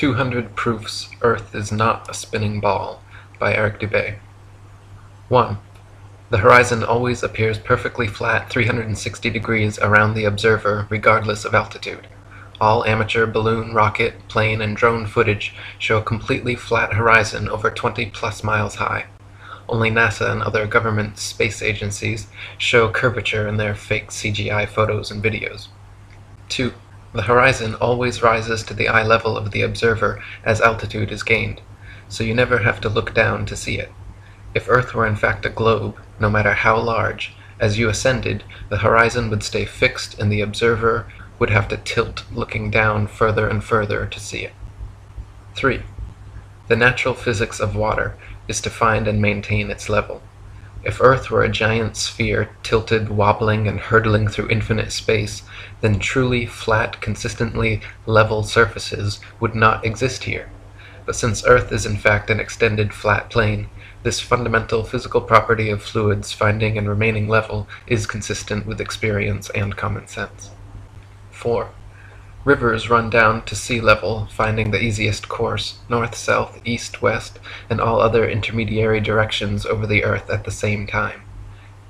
200 Proofs Earth is Not a Spinning Ball by Eric Dubay. 1. The horizon always appears perfectly flat 360 degrees around the observer regardless of altitude. All amateur balloon, rocket, plane, and drone footage show a completely flat horizon over 20+ miles high. Only NASA and other government space agencies show curvature in their fake CGI photos and videos. 2. The horizon always rises to the eye level of the observer as altitude is gained, so you never have to look down to see it. If Earth were in fact a globe, no matter how large, as you ascended, the horizon would stay fixed and the observer would have to tilt looking down further and further to see it. 3. The natural physics of water is to find and maintain its level. If Earth were a giant sphere tilted, wobbling, and hurtling through infinite space, then truly flat, consistently level surfaces would not exist here. But since Earth is in fact an extended flat plane, this fundamental physical property of fluids finding and remaining level is consistent with experience and common sense. 4. Rivers run down to sea level, finding the easiest course, north, south, east, west, and all other intermediary directions over the Earth at the same time.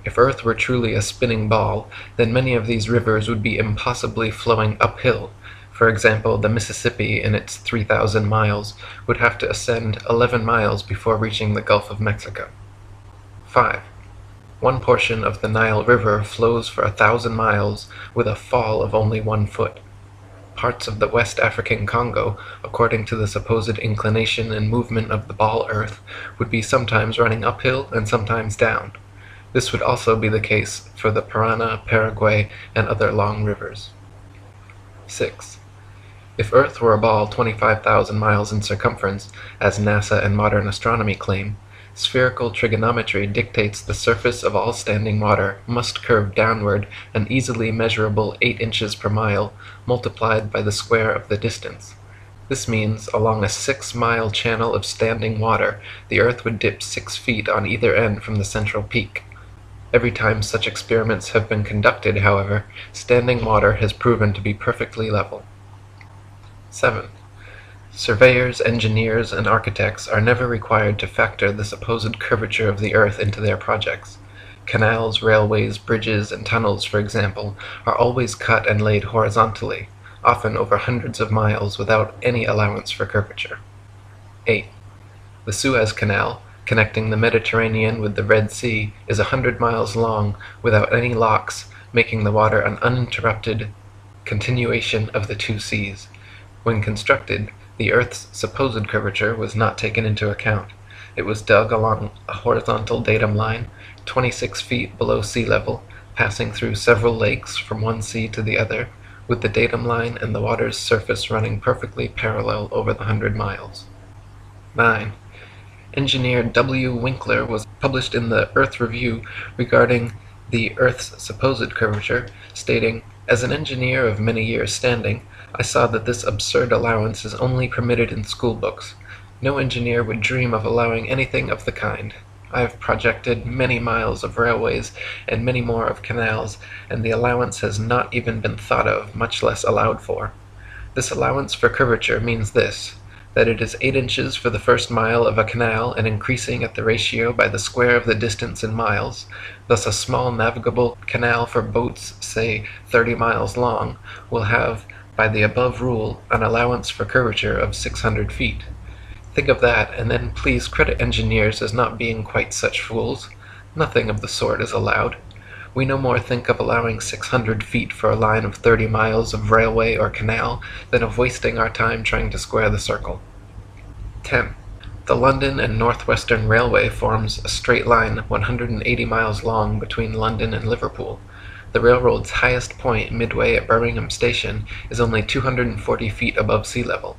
If Earth were truly a spinning ball, then many of these rivers would be impossibly flowing uphill. For example, the Mississippi in its 3,000 miles would have to ascend 11 miles before reaching the Gulf of Mexico. 5. One portion of the Nile River flows for 1,000 miles with a fall of only 1 foot. Parts of the West African Congo, according to the supposed inclination and movement of the ball Earth, would be sometimes running uphill and sometimes down. This would also be the case for the Parana, Paraguay, and other long rivers. 6. If Earth were a ball 25,000 miles in circumference, as NASA and modern astronomy claim, spherical trigonometry dictates the surface of all standing water must curve downward an easily measurable 8 inches per mile multiplied by the square of the distance. This means along a 6-mile channel of standing water, the Earth would dip 6 feet on either end from the central peak. Every time such experiments have been conducted, however, standing water has proven to be perfectly level. 7. Surveyors, engineers, and architects are never required to factor the supposed curvature of the Earth into their projects. Canals, railways, bridges, and tunnels, for example, are always cut and laid horizontally, often over hundreds of miles without any allowance for curvature. 8. The Suez Canal, connecting the Mediterranean with the Red Sea, is 100 miles long without any locks, making the water an uninterrupted continuation of the two seas. When constructed, the Earth's supposed curvature was not taken into account. It was dug along a horizontal datum line, 26 feet below sea level, passing through several lakes from one sea to the other, with the datum line and the water's surface running perfectly parallel over the 100 miles. 9. Engineer W. Winkler was published in the Earth Review regarding the Earth's supposed curvature, stating, "As an engineer of many years' standing, I saw that this absurd allowance is only permitted in school books. No engineer would dream of allowing anything of the kind. I have projected many miles of railways and many more of canals, and the allowance has not even been thought of, much less allowed for. This allowance for curvature means this, that it is 8 inches for the first mile of a canal and increasing at the ratio by the square of the distance in miles. Thus a small navigable canal for boats, say 30 miles long, will have, by the above rule, an allowance for curvature of 600 feet. Think of that, and then please credit engineers as not being quite such fools. Nothing of the sort is allowed. We no more think of allowing 600 feet for a line of 30 miles of railway or canal than of wasting our time trying to square the circle. 10. The London and Northwestern Railway forms a straight line 180 miles long between London and Liverpool. The railroad's highest point, midway at Birmingham Station, is only 240 feet above sea level.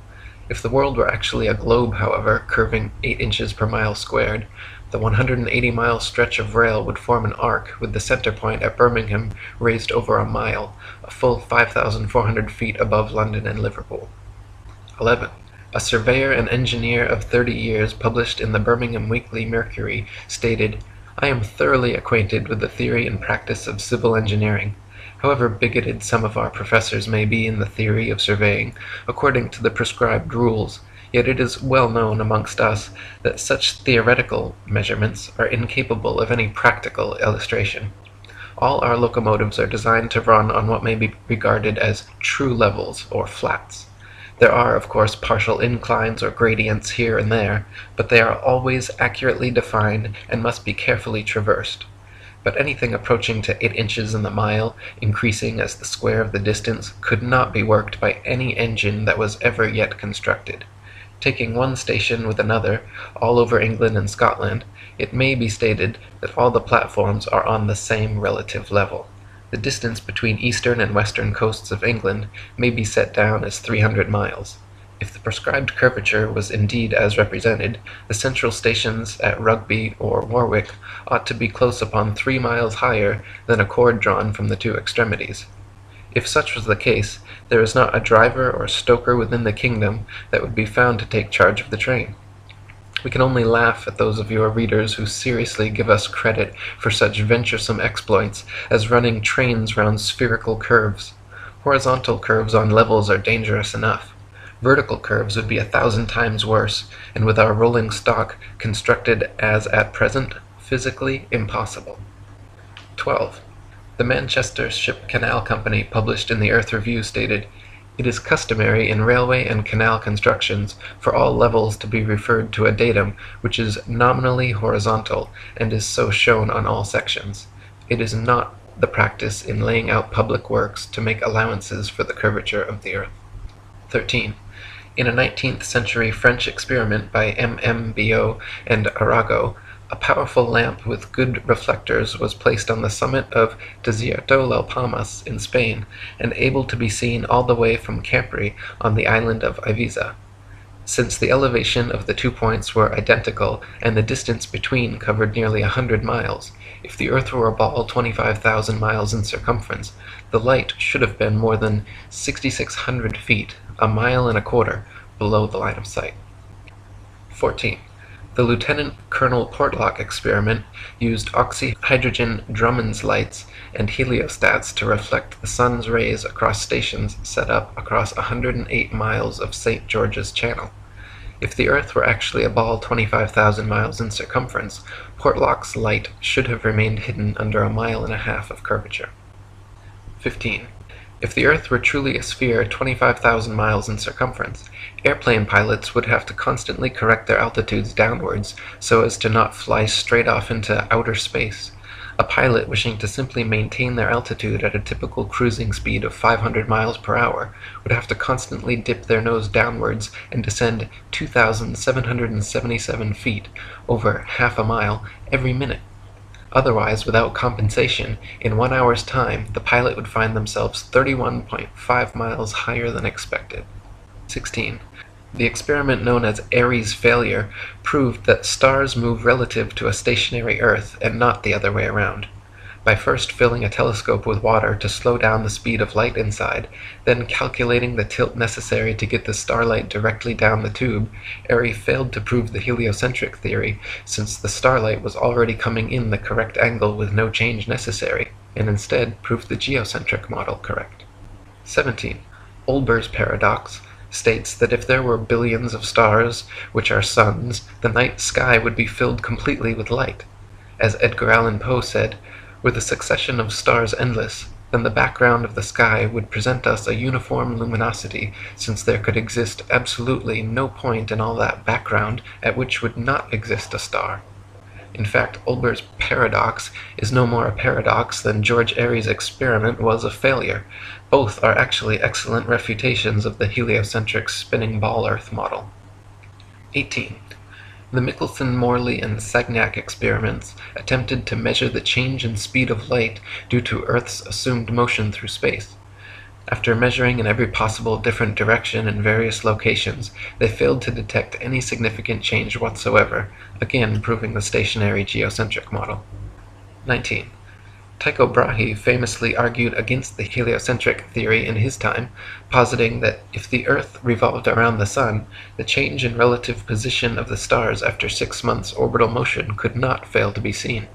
If the world were actually a globe, however, curving 8 inches per mile squared, the 180-mile stretch of rail would form an arc with the center point at Birmingham raised over a mile, a full 5,400 feet above London and Liverpool. 11. A surveyor and engineer of 30 years published in the Birmingham Weekly Mercury stated, "I am thoroughly acquainted with the theory and practice of civil engineering. However bigoted some of our professors may be in the theory of surveying, according to the prescribed rules, yet it is well known amongst us that such theoretical measurements are incapable of any practical illustration. All our locomotives are designed to run on what may be regarded as true levels, or flats. There are, of course, partial inclines or gradients here and there, but they are always accurately defined and must be carefully traversed. But anything approaching to 8 inches in the mile, increasing as the square of the distance, could not be worked by any engine that was ever yet constructed. Taking one station with another, all over England and Scotland, it may be stated that all the platforms are on the same relative level. The distance between eastern and western coasts of England may be set down as 300 miles. If the prescribed curvature was indeed as represented, the central stations at Rugby or Warwick ought to be close upon 3 miles higher than a cord drawn from the two extremities. If such was the case, there is not a driver or stoker within the kingdom that would be found to take charge of the train. We can only laugh at those of your readers who seriously give us credit for such venturesome exploits as running trains round spherical curves. Horizontal curves on levels are dangerous enough. Vertical curves would be 1,000 times worse, and with our rolling stock constructed as at present, physically impossible. 12. The Manchester Ship Canal Company published in the Earth Review stated, "It is customary in railway and canal constructions for all levels to be referred to a datum which is nominally horizontal and is so shown on all sections. It is not the practice in laying out public works to make allowances for the curvature of the earth." 13. In a 19th century French experiment by M.M. and Arago, a powerful lamp with good reflectors was placed on the summit of Desierto las Palmas in Spain, and able to be seen all the way from Capri on the island of Ibiza. Since the elevation of the 2 points were identical and the distance between covered nearly 100 miles, if the earth were a ball 25,000 miles in circumference, the light should have been more than 6,600 feet, a mile and a quarter, below the line of sight. 14. The Lieutenant Colonel Portlock experiment used oxyhydrogen Drummond's lights and heliostats to reflect the sun's rays across stations set up across 108 miles of St. George's Channel. If the Earth were actually a ball 25,000 miles in circumference, Portlock's light should have remained hidden under a mile and a half of curvature. 15. If the Earth were truly a sphere 25,000 miles in circumference, airplane pilots would have to constantly correct their altitudes downwards so as to not fly straight off into outer space. A pilot wishing to simply maintain their altitude at a typical cruising speed of 500 miles per hour would have to constantly dip their nose downwards and descend 2,777 feet, over half a mile, every minute. Otherwise, without compensation, in 1 hour's time, the pilot would find themselves 31.5 miles higher than expected. 16. The experiment known as Airy's failure proved that stars move relative to a stationary Earth and not the other way around. By first filling a telescope with water to slow down the speed of light inside, then calculating the tilt necessary to get the starlight directly down the tube, Airy failed to prove the heliocentric theory, since the starlight was already coming in the correct angle with no change necessary, and instead proved the geocentric model correct. 17. Olbers' paradox states that if there were billions of stars, which are suns, the night sky would be filled completely with light. As Edgar Allan Poe said, "Were the succession of stars endless, then the background of the sky would present us a uniform luminosity, since there could exist absolutely no point in all that background at which would not exist a star." In fact, Olbers' paradox is no more a paradox than George Airy's experiment was a failure. Both are actually excellent refutations of the heliocentric spinning ball Earth model. 18. The Michelson, Morley, and Sagnac experiments attempted to measure the change in speed of light due to Earth's assumed motion through space. After measuring in every possible different direction in various locations, they failed to detect any significant change whatsoever, again proving the stationary geocentric model. 19. Tycho Brahe famously argued against the heliocentric theory in his time, positing that if the Earth revolved around the Sun, the change in relative position of the stars after 6 months' orbital motion could not fail to be seen.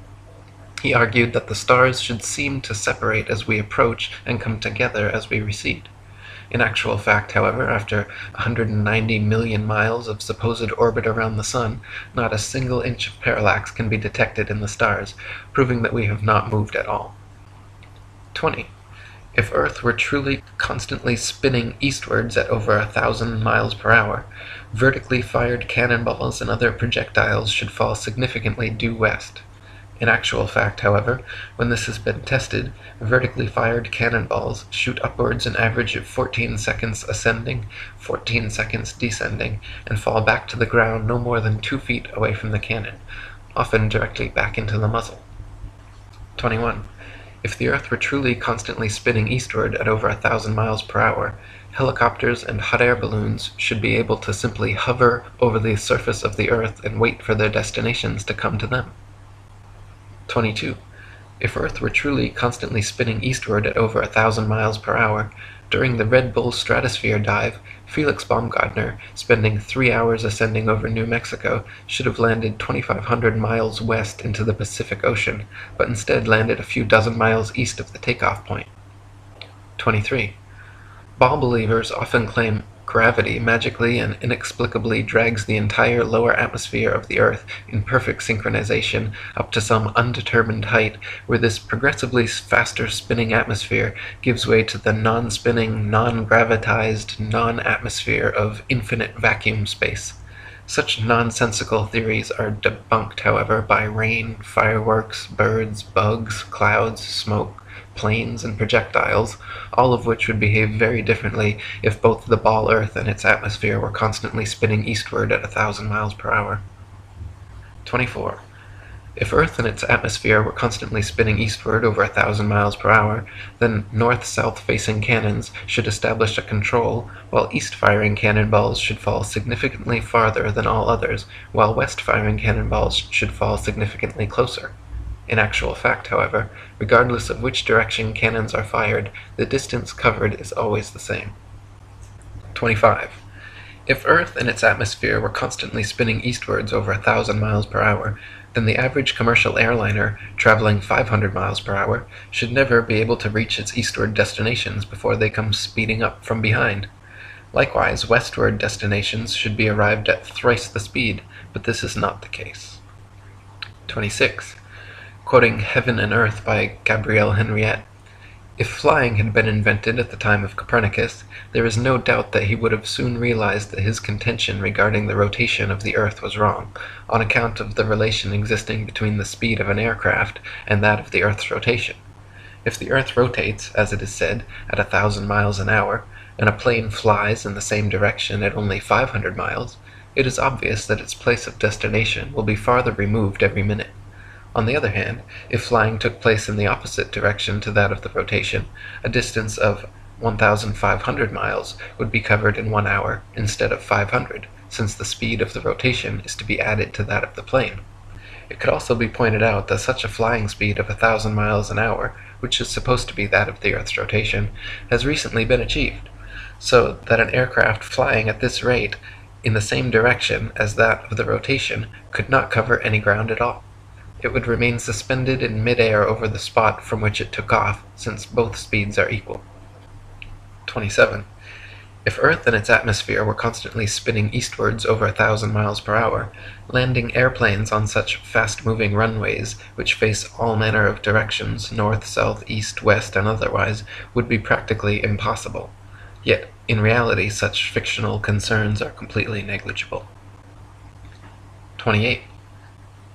He argued that the stars should seem to separate as we approach and come together as we recede. In actual fact, however, after 190 million miles of supposed orbit around the Sun, not a single inch of parallax can be detected in the stars, proving that we have not moved at all. 20. If Earth were truly constantly spinning eastwards at over 1,000 miles per hour, vertically fired cannonballs and other projectiles should fall significantly due west. In actual fact, however, when this has been tested, vertically fired cannonballs shoot upwards an average of 14 seconds ascending, 14 seconds descending, and fall back to the ground no more than 2 feet away from the cannon, often directly back into the muzzle. 21. If the Earth were truly constantly spinning eastward at over 1,000 miles per hour, helicopters and hot air balloons should be able to simply hover over the surface of the Earth and wait for their destinations to come to them. 22. If Earth were truly constantly spinning eastward at over 1,000 miles per hour, during the Red Bull stratosphere dive, Felix Baumgartner, spending 3 hours ascending over New Mexico, should have landed 2,500 miles west into the Pacific Ocean, but instead landed a few dozen miles east of the takeoff point. 23. Ball believers often claim gravity magically and inexplicably drags the entire lower atmosphere of the Earth in perfect synchronization up to some undetermined height, where this progressively faster spinning atmosphere gives way to the non-spinning, non-gravitized, non-atmosphere of infinite vacuum space. Such nonsensical theories are debunked, however, by rain, fireworks, birds, bugs, clouds, smoke, planes, and projectiles, all of which would behave very differently if both the ball Earth and its atmosphere were constantly spinning eastward at 1,000 miles per hour. 24. If Earth and its atmosphere were constantly spinning eastward over 1,000 miles per hour, then north-south facing cannons should establish a control, while east-firing cannonballs should fall significantly farther than all others, while west-firing cannonballs should fall significantly closer. In actual fact, however, regardless of which direction cannons are fired, the distance covered is always the same. 25. If Earth and its atmosphere were constantly spinning eastwards over 1,000 miles per hour, then the average commercial airliner, traveling 500 miles per hour, should never be able to reach its eastward destinations before they come speeding up from behind. Likewise, westward destinations should be arrived at thrice the speed, but this is not the case. 26. Quoting Heaven and Earth by Gabrielle Henriette, if flying had been invented at the time of Copernicus, there is no doubt that he would have soon realized that his contention regarding the rotation of the Earth was wrong, on account of the relation existing between the speed of an aircraft and that of the Earth's rotation. If the Earth rotates, as it is said, at 1,000 miles an hour, and a plane flies in the same direction at only 500 miles, it is obvious that its place of destination will be farther removed every minute. On the other hand, if flying took place in the opposite direction to that of the rotation, a distance of 1,500 miles would be covered in 1 hour instead of 500, since the speed of the rotation is to be added to that of the plane. It could also be pointed out that such a flying speed of 1,000 miles an hour, which is supposed to be that of the Earth's rotation, has recently been achieved, so that an aircraft flying at this rate in the same direction as that of the rotation could not cover any ground at all. It would remain suspended in mid-air over the spot from which it took off, since both speeds are equal. 27. If Earth and its atmosphere were constantly spinning eastwards over 1,000 miles per hour, landing airplanes on such fast-moving runways, which face all manner of directions, north, south, east, west, and otherwise, would be practically impossible. Yet, in reality, such fictional concerns are completely negligible. 28.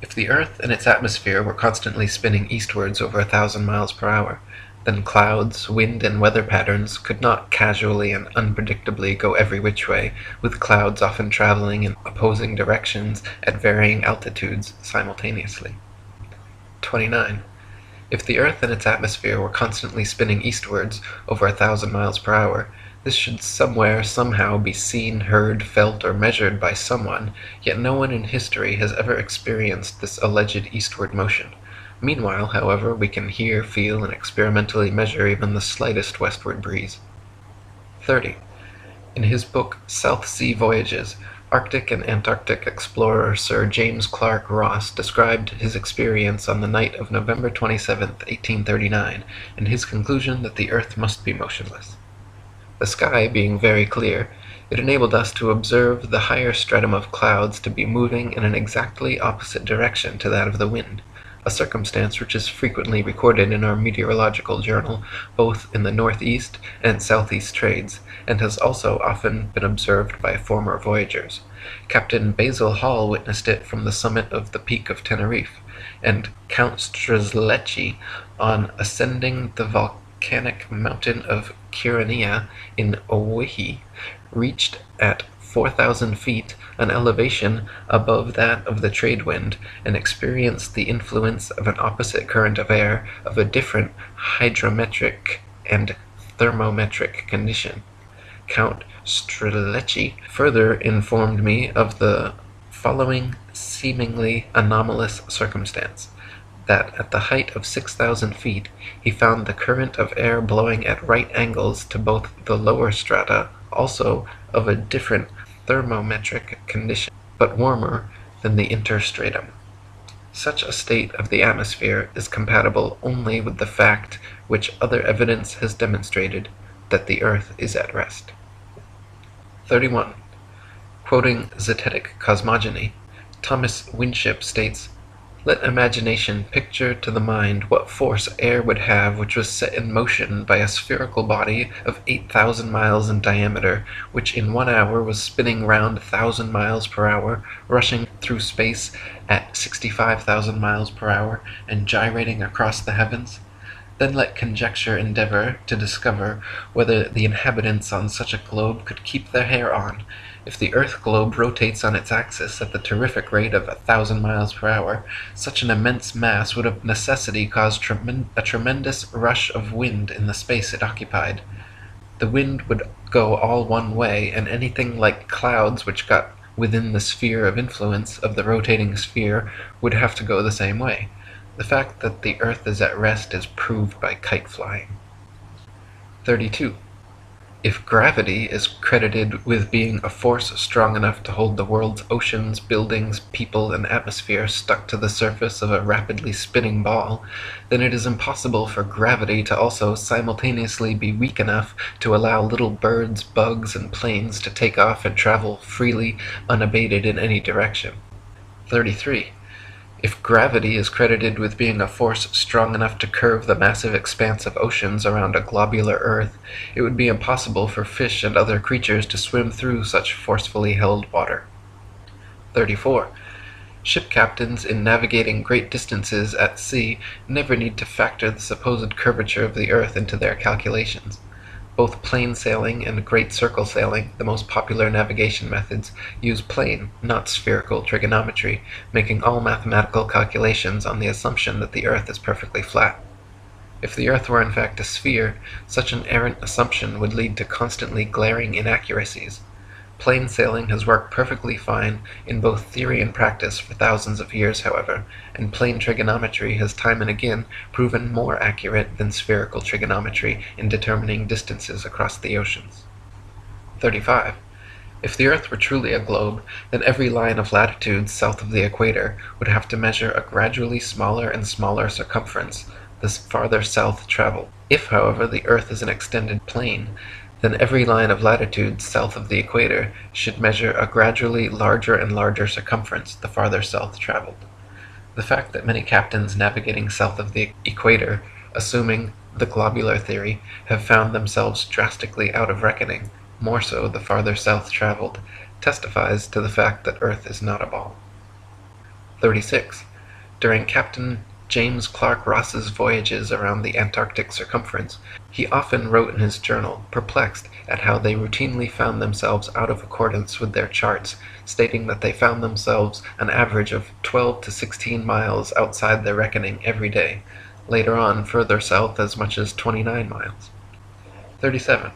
If the Earth and its atmosphere were constantly spinning eastwards over 1,000 miles per hour, then clouds, wind, and weather patterns could not casually and unpredictably go every which way, with clouds often traveling in opposing directions at varying altitudes simultaneously. 29. If the Earth and its atmosphere were constantly spinning eastwards over 1,000 miles per hour, this should somewhere, somehow, be seen, heard, felt, or measured by someone, yet no one in history has ever experienced this alleged eastward motion. Meanwhile, however, we can hear, feel, and experimentally measure even the slightest westward breeze. 30. In his book South Sea Voyages, Arctic and Antarctic explorer Sir James Clark Ross described his experience on the night of November 27, 1839, and his conclusion that the Earth must be motionless. The sky being very clear, it enabled us to observe the higher stratum of clouds to be moving in an exactly opposite direction to that of the wind, a circumstance which is frequently recorded in our meteorological journal, both in the northeast and southeast trades, and has also often been observed by former voyagers. Captain Basil Hall witnessed it from the summit of the Peak of Teneriffe, and Count Strzelecki, on ascending the volcanic mountain of Kyrenia in Owyhee, reached at 4,000 feet an elevation above that of the trade wind, and experienced the influence of an opposite current of air of a different hydrometric and thermometric condition. Count Strzelecki further informed me of the following seemingly anomalous circumstance: that at the height of 6,000 feet he found the current of air blowing at right angles to both the lower strata, also of a different thermometric condition, but warmer than the interstratum. Such a state of the atmosphere is compatible only with the fact which other evidence has demonstrated, that the earth is at rest. 31. Quoting zetetic cosmogony, Thomas Winship states, "Let imagination picture to the mind what force air would have which was set in motion by a spherical body of 8,000 miles in diameter, which in 1 hour was spinning round 1,000 miles per hour, rushing through space at 65,000 miles per hour, and gyrating across the heavens. Then let conjecture endeavor to discover whether the inhabitants on such a globe could keep their hair on. If the earth globe rotates on its axis at the terrific rate of 1,000 miles per hour, such an immense mass would of necessity cause a tremendous rush of wind in the space it occupied. The wind would go all one way, and anything like clouds which got within the sphere of influence of the rotating sphere would have to go the same way. The fact that the earth is at rest is proved by kite flying." 32. If gravity is credited with being a force strong enough to hold the world's oceans, buildings, people, and atmosphere stuck to the surface of a rapidly spinning ball, then it is impossible for gravity to also simultaneously be weak enough to allow little birds, bugs, and planes to take off and travel freely, unabated in any direction. 33. If gravity is credited with being a force strong enough to curve the massive expanse of oceans around a globular earth, it would be impossible for fish and other creatures to swim through such forcefully held water. 34. Ship captains in navigating great distances at sea never need to factor the supposed curvature of the earth into their calculations. Both plane sailing and great circle sailing, the most popular navigation methods, use plane, not spherical trigonometry, making all mathematical calculations on the assumption that the earth is perfectly flat. If the earth were in fact a sphere, such an errant assumption would lead to constantly glaring inaccuracies. Plane sailing has worked perfectly fine in both theory and practice for thousands of years, however, and plane trigonometry has time and again proven more accurate than spherical trigonometry in determining distances across the oceans. 35. If the earth were truly a globe, then every line of latitude south of the equator would have to measure a gradually smaller and smaller circumference the farther south traveled. If, however, the earth is an extended plane, then every line of latitude south of the equator should measure a gradually larger and larger circumference the farther south traveled. The fact that many captains navigating south of the equator, assuming the globular theory, have found themselves drastically out of reckoning, more so the farther south traveled, testifies to the fact that Earth is not a ball. 36. During Captain James Clark Ross's voyages around the Antarctic circumference, he often wrote in his journal, perplexed at how they routinely found themselves out of accordance with their charts, stating that they found themselves an average of 12 to 16 miles outside their reckoning every day, later on further south as much as 29 miles. 37.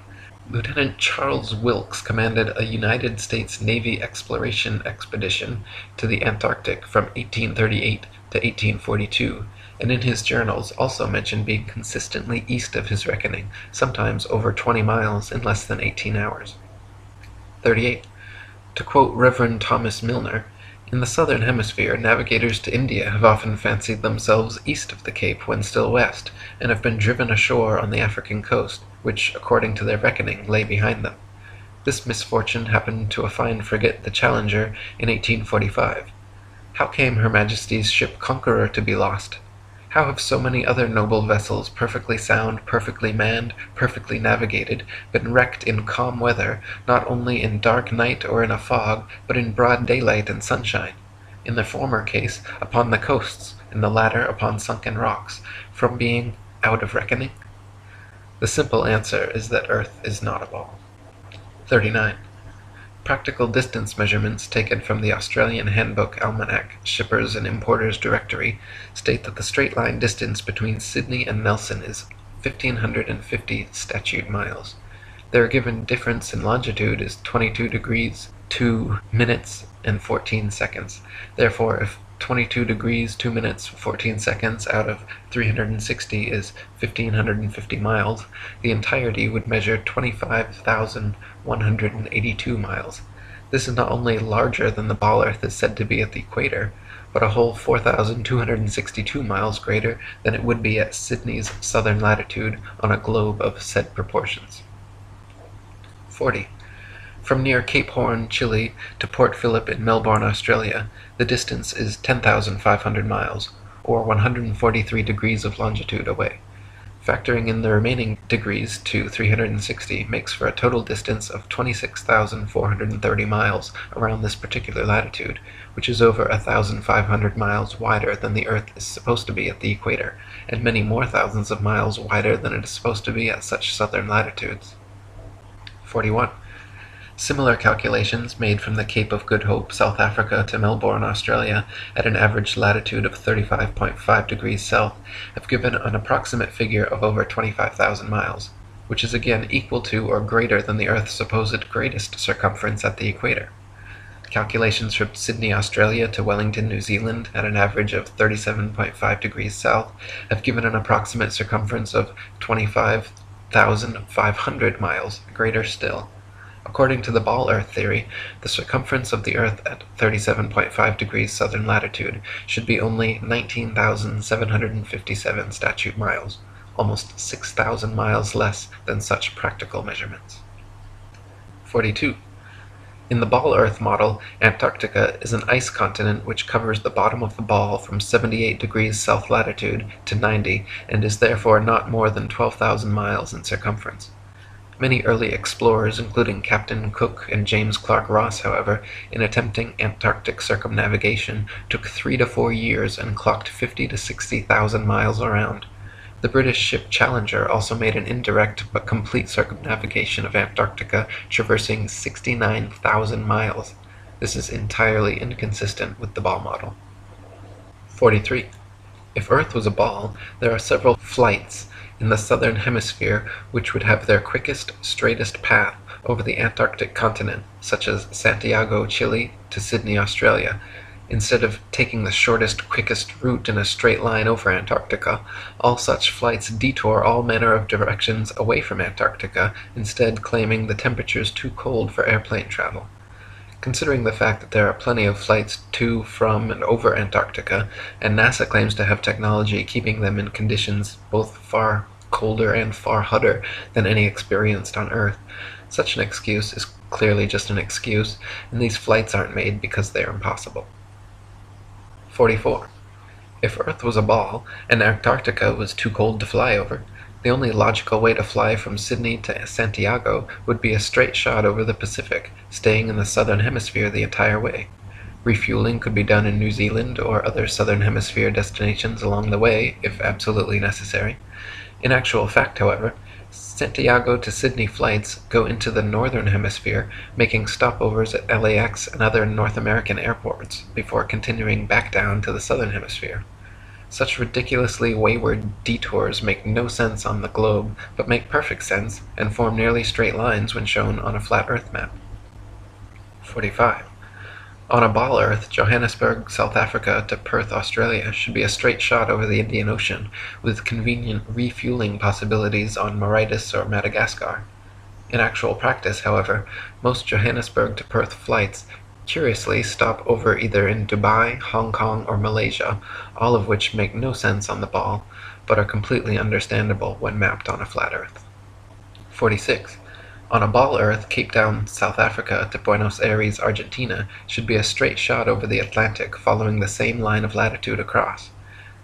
Lieutenant Charles Wilkes commanded a United States Navy exploration expedition to the Antarctic from 1838 to 1842, and in his journals also mentioned being consistently east of his reckoning, sometimes over 20 miles in less than 18 hours. 38. To quote Reverend Thomas Milner, "In the southern hemisphere, navigators to India have often fancied themselves east of the Cape when still west, and have been driven ashore on the African coast, which, according to their reckoning, lay behind them. This misfortune happened to a fine frigate, the Challenger, in 1845. How came Her Majesty's ship Conqueror to be lost? How have so many other noble vessels, perfectly sound, perfectly manned, perfectly navigated, been wrecked in calm weather, not only in dark night or in a fog, but in broad daylight and sunshine? In the former case, upon the coasts, in the latter, upon sunken rocks, from being out of reckoning? The simple answer is that Earth is not a ball." 39. Practical distance measurements taken from the Australian Handbook Almanac Shippers and Importers Directory state that the straight-line distance between Sydney and Nelson is 1,550 statute miles. Their given difference in longitude is 22 degrees 2 minutes and 14 seconds. Therefore, if 22 degrees 2 minutes 14 seconds out of 360 is 1,550 miles, the entirety would measure 25,182 miles. This is not only larger than the ball Earth is said to be at the equator, but a whole 4,262 miles greater than it would be at Sydney's southern latitude on a globe of said proportions. 40. From near Cape Horn, Chile, to Port Phillip in Melbourne, Australia, the distance is 10,500 miles, or 143 degrees of longitude away. Factoring in the remaining degrees to 360 makes for a total distance of 26,430 miles around this particular latitude, which is over 1,500 miles wider than the Earth is supposed to be at the equator, and many more thousands of miles wider than it is supposed to be at such southern latitudes. 41. Similar calculations made from the Cape of Good Hope, South Africa, to Melbourne, Australia, at an average latitude of 35.5 degrees south, have given an approximate figure of over 25,000 miles, which is again equal to or greater than the Earth's supposed greatest circumference at the equator. Calculations from Sydney, Australia, to Wellington, New Zealand, at an average of 37.5 degrees south, have given an approximate circumference of 25,500 miles, greater still. According to the ball Earth theory, the circumference of the Earth at 37.5 degrees southern latitude should be only 19,757 statute miles, almost 6,000 miles less than such practical measurements. 42. In the ball Earth model, Antarctica is an ice continent which covers the bottom of the ball from 78 degrees south latitude to 90, and is therefore not more than 12,000 miles in circumference. Many early explorers, including Captain Cook and James Clark Ross, however, in attempting Antarctic circumnavigation, took 3 to 4 years and clocked 50 to 60,000 miles around. The British ship Challenger also made an indirect but complete circumnavigation of Antarctica, traversing 69,000 miles. This is entirely inconsistent with the ball model. 43. If Earth was a ball, there are several flights in the southern hemisphere which would have their quickest, straightest path over the Antarctic continent, such as Santiago, Chile, to Sydney, Australia. Instead of taking the shortest, quickest route in a straight line over Antarctica, all such flights detour all manner of directions away from Antarctica, instead claiming the temperatures too cold for airplane travel. Considering the fact that there are plenty of flights to, from, and over Antarctica, and NASA claims to have technology keeping them in conditions both far colder and far hotter than any experienced on Earth, such an excuse is clearly just an excuse, and these flights aren't made because they are impossible. 44. If Earth was a ball, and Antarctica was too cold to fly over, the only logical way to fly from Sydney to Santiago would be a straight shot over the Pacific, staying in the southern hemisphere the entire way. Refueling could be done in New Zealand or other southern hemisphere destinations along the way, if absolutely necessary. In actual fact, however, Santiago to Sydney flights go into the northern hemisphere, making stopovers at LAX and other North American airports, before continuing back down to the southern hemisphere. Such ridiculously wayward detours make no sense on the globe, but make perfect sense, and form nearly straight lines when shown on a flat Earth map. 45. On a ball Earth, Johannesburg, South Africa to Perth, Australia should be a straight shot over the Indian Ocean, with convenient refueling possibilities on Mauritius or Madagascar. In actual practice, however, most Johannesburg to Perth flights curiously stop over either in Dubai, Hong Kong, or Malaysia, all of which make no sense on the ball, but are completely understandable when mapped on a flat Earth. 46. On a ball Earth, Cape Town, South Africa to Buenos Aires, Argentina should be a straight shot over the Atlantic following the same line of latitude across.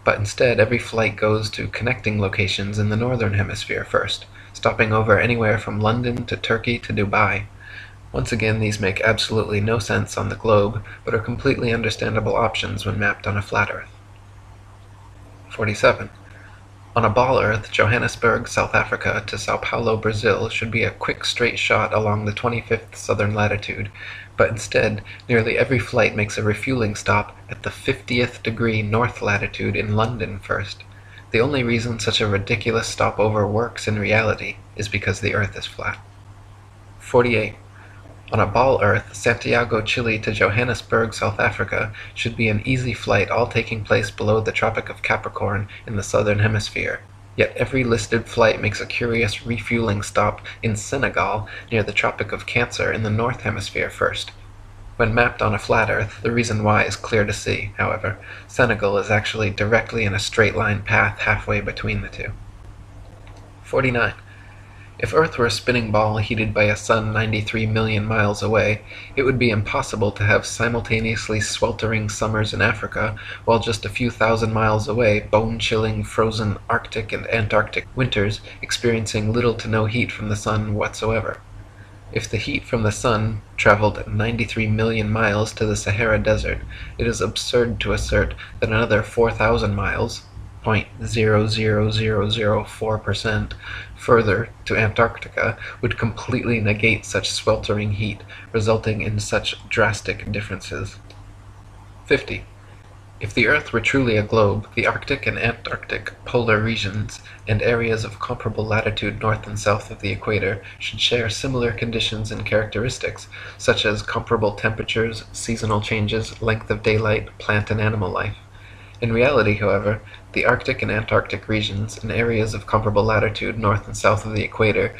But instead, every flight goes to connecting locations in the northern hemisphere first, stopping over anywhere from London to Turkey to Dubai. Once again, these make absolutely no sense on the globe, but are completely understandable options when mapped on a flat Earth. 47. On a ball Earth, Johannesburg, South Africa to Sao Paulo, Brazil should be a quick straight shot along the 25th southern latitude, but instead, nearly every flight makes a refueling stop at the 50th degree north latitude in London first. The only reason such a ridiculous stopover works in reality is because the Earth is flat. 48. On a ball Earth, Santiago, Chile to Johannesburg, South Africa should be an easy flight, all taking place below the Tropic of Capricorn in the southern hemisphere. Yet every listed flight makes a curious refueling stop in Senegal near the Tropic of Cancer in the north hemisphere first. When mapped on a flat Earth, the reason why is clear to see, however. Senegal is actually directly in a straight line path halfway between the two. 49. If Earth were a spinning ball heated by a sun 93 million miles away, it would be impossible to have simultaneously sweltering summers in Africa, while just a few thousand miles away, bone-chilling, frozen Arctic and Antarctic winters experiencing little to no heat from the sun whatsoever. If the heat from the sun traveled 93 million miles to the Sahara Desert, it is absurd to assert that another 4,000 miles, 0.00004%, further to Antarctica would completely negate such sweltering heat, resulting in such drastic differences. 50. If the Earth were truly a globe, the Arctic and Antarctic polar regions and areas of comparable latitude north and south of the equator should share similar conditions and characteristics, such as comparable temperatures, seasonal changes, length of daylight, plant and animal life. In reality, however, the Arctic and Antarctic regions and areas of comparable latitude north and south of the equator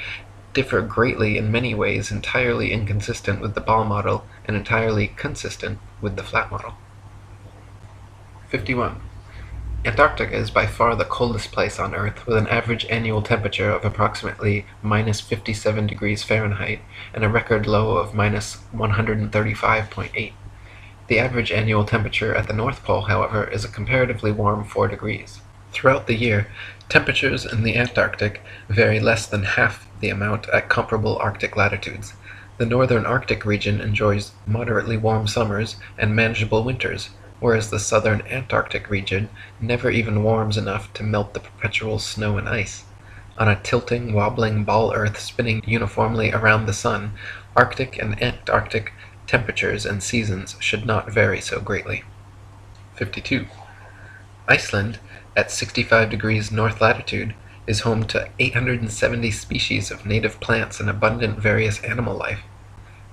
differ greatly in many ways, entirely inconsistent with the ball model and entirely consistent with the flat model. 51. Antarctica is by far the coldest place on Earth, with an average annual temperature of approximately minus 57 degrees Fahrenheit and a record low of minus 135.8. The average annual temperature at the North Pole, however, is a comparatively warm 4 degrees. Throughout the year, temperatures in the Antarctic vary less than half the amount at comparable Arctic latitudes. The northern Arctic region enjoys moderately warm summers and manageable winters, whereas the southern Antarctic region never even warms enough to melt the perpetual snow and ice. On a tilting, wobbling ball Earth spinning uniformly around the sun, Arctic and Antarctic temperatures and seasons should not vary so greatly. 52. Iceland, at 65 degrees north latitude, is home to 870 species of native plants and abundant various animal life.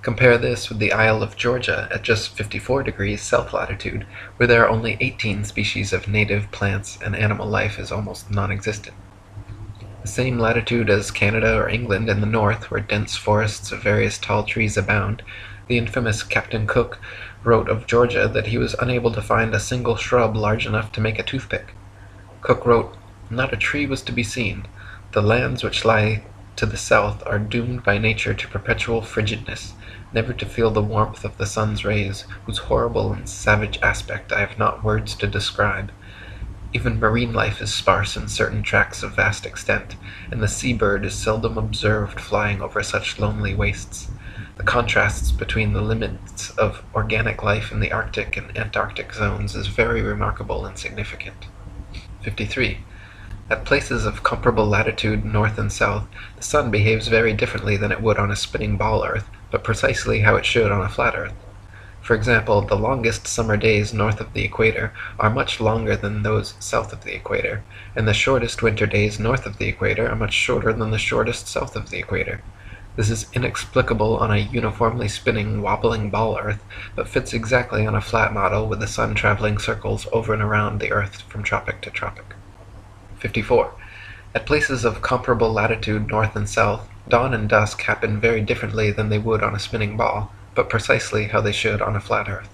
Compare this with the Isle of Georgia at just 54 degrees south latitude, where there are only 18 species of native plants and animal life is almost non-existent. The same latitude as Canada or England in the north, where dense forests of various tall trees abound, the infamous Captain Cook wrote of Georgia that he was unable to find a single shrub large enough to make a toothpick. Cook wrote, "Not a tree was to be seen. The lands which lie to the south are doomed by nature to perpetual frigidness, never to feel the warmth of the sun's rays, whose horrible and savage aspect I have not words to describe. Even marine life is sparse in certain tracts of vast extent, and the sea-bird is seldom observed flying over such lonely wastes. The contrasts between the limits of organic life in the Arctic and Antarctic zones is very remarkable and significant." 53. At places of comparable latitude north and south, the sun behaves very differently than it would on a spinning ball Earth, but precisely how it should on a flat Earth. For example, the longest summer days north of the equator are much longer than those south of the equator, and the shortest winter days north of the equator are much shorter than the shortest south of the equator. This is inexplicable on a uniformly spinning, wobbling ball Earth, but fits exactly on a flat model with the sun traveling circles over and around the Earth from tropic to tropic. 54. At places of comparable latitude north and south, Dawn and dusk happen very differently than they would on a spinning ball, but precisely how they should on a flat Earth.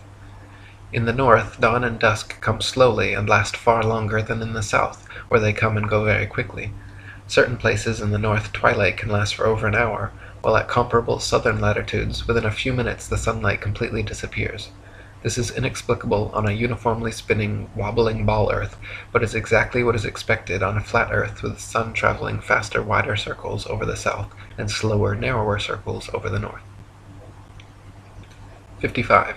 In the north, dawn and dusk come slowly and last far longer than in the south, where they come and go very quickly. Certain places in the north twilight can last for over an hour, while at comparable southern latitudes, within a few minutes the sunlight completely disappears. This is inexplicable on a uniformly spinning, wobbling ball Earth, but is exactly what is expected on a flat Earth with the sun traveling faster, wider circles over the south and slower, narrower circles over the north. 55.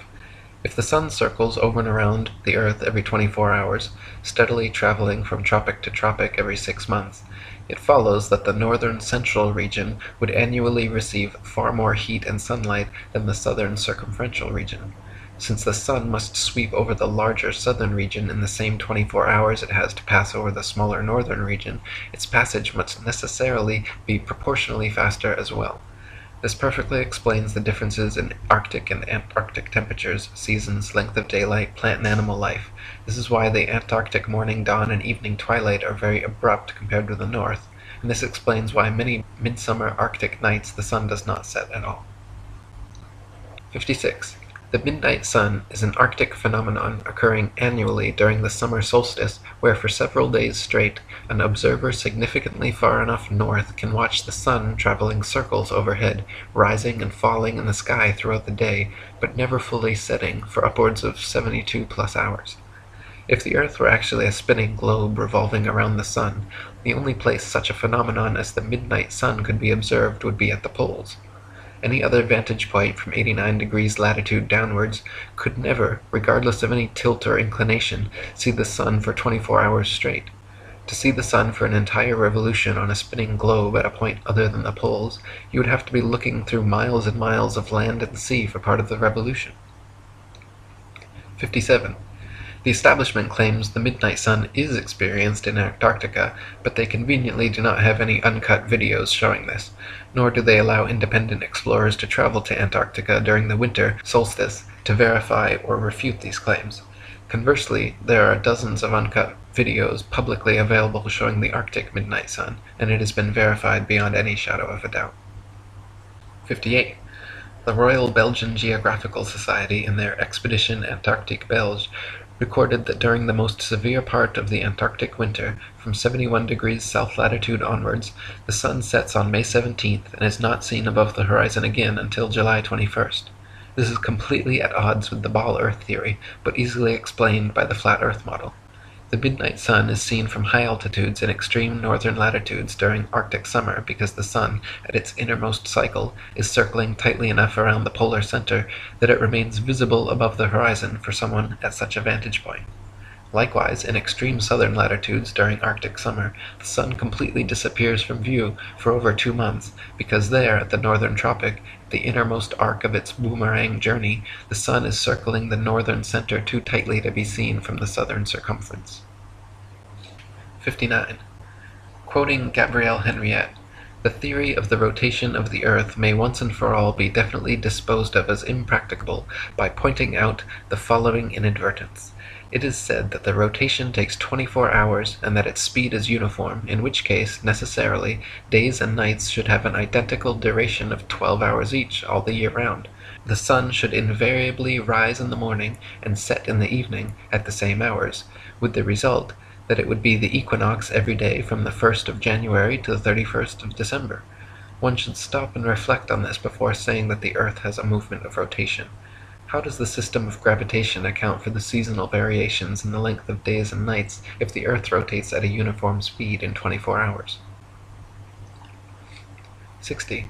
If the sun circles over and around the Earth every 24 hours, steadily traveling from tropic to tropic every 6 months, it follows that the northern central region would annually receive far more heat and sunlight than the southern circumferential region. Since the sun must sweep over the larger southern region in the same 24 hours it has to pass over the smaller northern region, its passage must necessarily be proportionally faster as well. This perfectly explains the differences in Arctic and Antarctic temperatures, seasons, length of daylight, plant and animal life. This is why the Antarctic morning dawn and evening twilight are very abrupt compared with the north, and this explains why many midsummer Arctic nights the sun does not set at all. 56. The midnight sun is an Arctic phenomenon occurring annually during the summer solstice, where for several days straight an observer significantly far enough north can watch the sun traveling circles overhead, rising and falling in the sky throughout the day, but never fully setting for upwards of 72 plus hours. If the Earth were actually a spinning globe revolving around the sun, the only place such a phenomenon as the midnight sun could be observed would be at the poles. Any other vantage point from 89 degrees latitude downwards could never, regardless of any tilt or inclination, see the sun for 24 hours straight. To see the sun for an entire revolution on a spinning globe at a point other than the poles, you would have to be looking through miles and miles of land and sea for part of the revolution. 57. The establishment claims the midnight sun is experienced in Antarctica, but they conveniently do not have any uncut videos showing this, nor do they allow independent explorers to travel to Antarctica during the winter solstice to verify or refute these claims. Conversely, there are dozens of uncut videos publicly available showing the Arctic midnight sun, and it has been verified beyond any shadow of a doubt. 58. The Royal Belgian Geographical Society, in their Expedition Antarctique Belge, recorded that during the most severe part of the Antarctic winter, from 71 degrees south latitude onwards, the sun sets on May 17th and is not seen above the horizon again until July 21st. This is completely at odds with the ball Earth theory, but easily explained by the flat Earth model. The midnight sun is seen from high altitudes in extreme northern latitudes during Arctic summer because the sun, at its innermost cycle, is circling tightly enough around the polar center that it remains visible above the horizon for someone at such a vantage point. Likewise, in extreme southern latitudes during Arctic summer, the sun completely disappears from view for over 2 months, because there, at the northern tropic, the innermost arc of its boomerang journey, the sun is circling the northern center too tightly to be seen from the southern circumference. 59. Quoting Gabrielle Henriette, "The theory of the rotation of the Earth may once and for all be definitely disposed of as impracticable by pointing out the following inadvertence. It is said that the rotation takes 24 hours and that its speed is uniform, in which case, necessarily, days and nights should have an identical duration of 12 hours each all the year round. The sun should invariably rise in the morning and set in the evening at the same hours, with the result that it would be the equinox every day from the 1st of January to the 31st of December. One should stop and reflect on this before saying that the Earth has a movement of rotation. How does the system of gravitation account for the seasonal variations in the length of days and nights if the Earth rotates at a uniform speed in 24 hours? 60.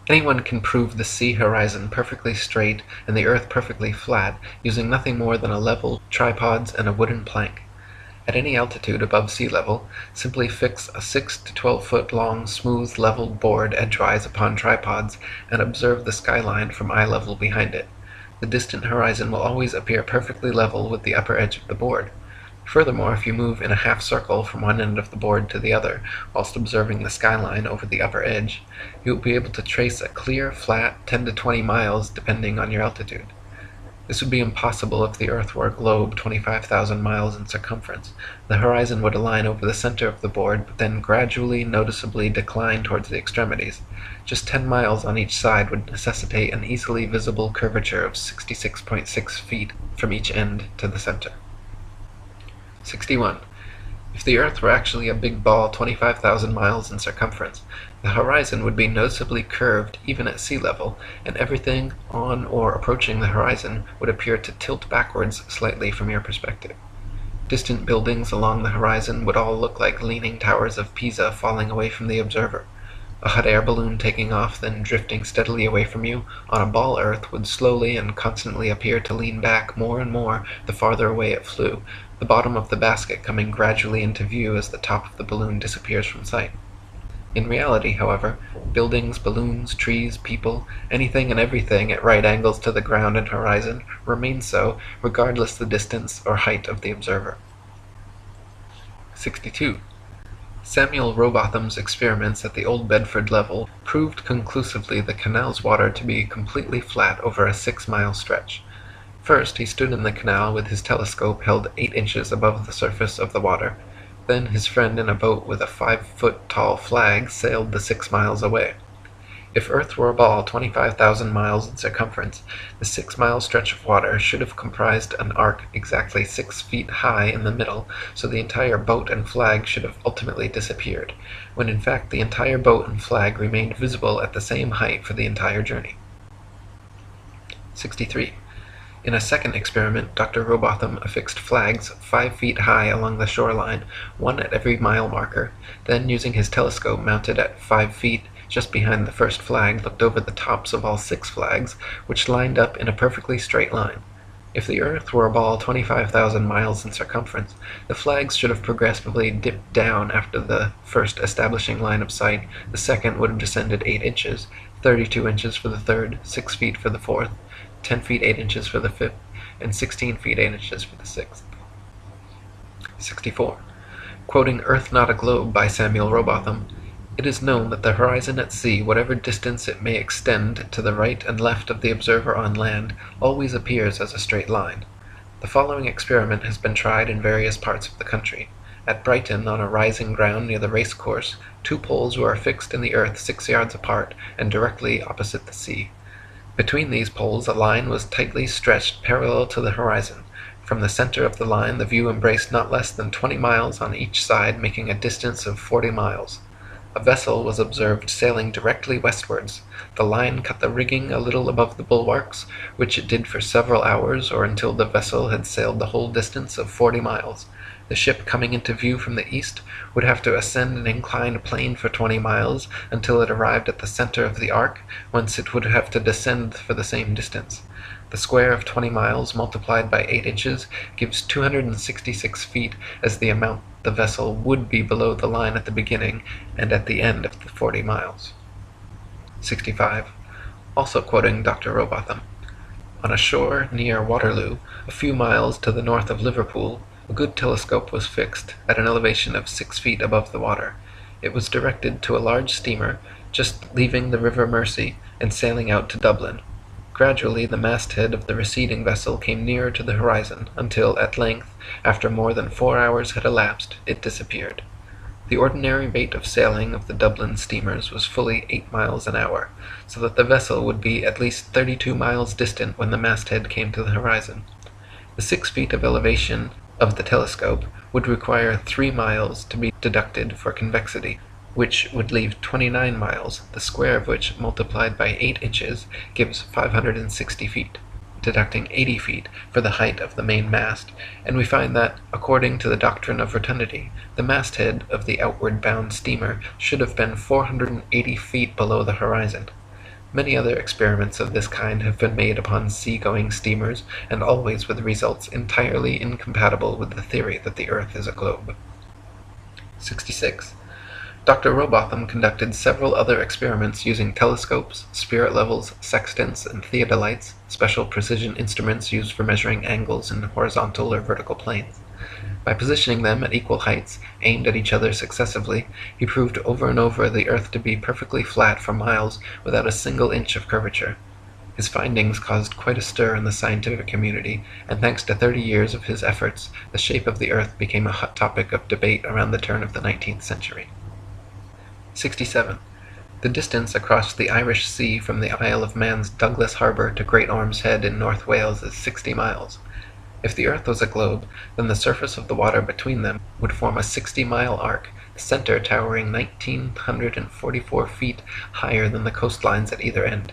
Anyone can prove the sea horizon perfectly straight and the Earth perfectly flat using nothing more than a level, tripods, and a wooden plank. At any altitude above sea level, simply fix a 6 to 12 foot long smooth leveled board edgewise upon tripods and observe the skyline from eye level behind it. The distant horizon will always appear perfectly level with the upper edge of the board. Furthermore, if you move in a half circle from one end of the board to the other, whilst observing the skyline over the upper edge, you will be able to trace a clear, flat 10 to 20 miles depending on your altitude. This would be impossible if the Earth were a globe 25,000 miles in circumference. The horizon would align over the center of the board, but then gradually, noticeably decline towards the extremities. Just 10 miles on each side would necessitate an easily visible curvature of 66.6 feet from each end to the center. 61. If the Earth were actually a big ball 25,000 miles in circumference, the horizon would be noticeably curved even at sea level, and everything on or approaching the horizon would appear to tilt backwards slightly from your perspective. Distant buildings along the horizon would all look like leaning towers of Pisa falling away from the observer. A hot air balloon taking off, then drifting steadily away from you on a ball Earth would slowly and constantly appear to lean back more and more the farther away it flew, the bottom of the basket coming gradually into view as the top of the balloon disappears from sight. In reality, however, buildings, balloons, trees, people, anything and everything at right angles to the ground and horizon remain so, regardless the distance or height of the observer. 62. Samuel Rowbotham's experiments at the Old Bedford level proved conclusively the canal's water to be completely flat over a 6-mile stretch. First, he stood in the canal with his telescope held 8 inches above the surface of the water. Then his friend in a boat with a 5-foot-tall flag sailed the 6 miles away. If Earth were a ball 25,000 miles in circumference, the 6-mile stretch of water should have comprised an arc exactly 6 feet high in the middle, so the entire boat and flag should have ultimately disappeared, when in fact the entire boat and flag remained visible at the same height for the entire journey. 63. In a second experiment, Dr. Rowbotham affixed flags 5 feet high along the shoreline, one at every mile marker, then using his telescope mounted at 5 feet just behind the first flag, looked over the tops of all 6 flags, which lined up in a perfectly straight line. If the Earth were a ball 25,000 miles in circumference, the flags should have progressively dipped down after the first establishing line of sight, the second would have descended 8 inches, 32 inches for the third, 6 feet for the fourth, 10 feet 8 inches for the fifth, and 16 feet 8 inches for the sixth. 64. Quoting Earth Not a Globe by Samuel Rowbotham, "It is known that the horizon at sea, whatever distance it may extend to the right and left of the observer on land, always appears as a straight line. The following experiment has been tried in various parts of the country. At Brighton, on a rising ground near the race course, 2 poles were affixed in the earth 6 yards apart and directly opposite the sea. Between these poles a line was tightly stretched parallel to the horizon. From the center of the line the view embraced not less than 20 miles on each side, making a distance of 40 miles. A vessel was observed sailing directly westwards. The line cut the rigging a little above the bulwarks, which it did for several hours, or until the vessel had sailed the whole distance of 40 miles. The ship coming into view from the east would have to ascend an inclined plane for 20 miles until it arrived at the center of the arc, whence it would have to descend for the same distance. The square of 20 miles multiplied by 8 inches gives 266 feet as the amount the vessel would be below the line at the beginning and at the end of the 40 miles. 65. Also quoting Dr. Rowbotham, "On a shore near Waterloo, a few miles to the north of Liverpool, a good telescope was fixed at an elevation of 6 feet above the water. It was directed to a large steamer just leaving the River Mersey and sailing out to Dublin. Gradually the masthead of the receding vessel came nearer to the horizon, until at length, after more than 4 hours had elapsed, it disappeared. The ordinary rate of sailing of the Dublin steamers was fully 8 miles an hour, so that the vessel would be at least 32 miles distant when the masthead came to the horizon. The 6 feet of elevation of the telescope would require 3 miles to be deducted for convexity, which would leave 29 miles, the square of which multiplied by 8 inches gives 560 feet, deducting 80 feet for the height of the main mast, and we find that, according to the doctrine of rotundity, the masthead of the outward-bound steamer should have been 480 feet below the horizon. Many other experiments of this kind have been made upon sea-going steamers, and always with results entirely incompatible with the theory that the earth is a globe. 66. Dr. Rowbotham conducted several other experiments using telescopes, spirit levels, sextants, and theodolites, special precision instruments used for measuring angles in horizontal or vertical planes. By positioning them at equal heights, aimed at each other successively, he proved over and over the earth to be perfectly flat for miles without a single inch of curvature. His findings caused quite a stir in the scientific community, and thanks to 30 years of his efforts, the shape of the Earth became a hot topic of debate around the turn of the 19th century. 67. The distance across the Irish Sea from the Isle of Man's Douglas Harbour to Great Orme's Head in North Wales is 60 miles. If the Earth was a globe, then the surface of the water between them would form a 60-mile arc, the center towering 1,944 feet higher than the coastlines at either end.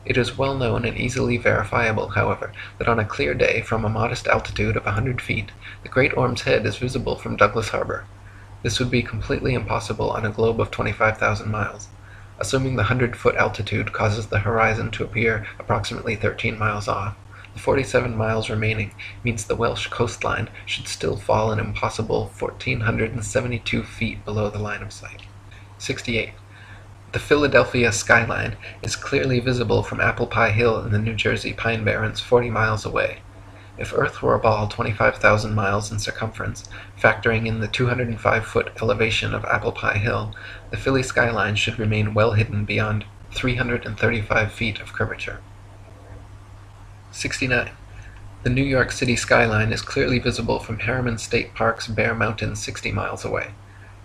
It is well known and easily verifiable, however, that on a clear day from a modest altitude of 100 feet, the Great Orme's Head is visible from Douglas Harbour. This would be completely impossible on a globe of 25,000 miles. Assuming the 100-foot altitude causes the horizon to appear approximately 13 miles off, the 47 miles remaining means the Welsh coastline should still fall an impossible 1,472 feet below the line of sight. 68. The Philadelphia skyline is clearly visible from Apple Pie Hill in the New Jersey Pine Barrens 40 miles away. If Earth were a ball 25,000 miles in circumference, factoring in the 205-foot elevation of Apple Pie Hill, the Philly skyline should remain well hidden beyond 335 feet of curvature. 69. The New York City skyline is clearly visible from Harriman State Park's Bear Mountain 60 miles away.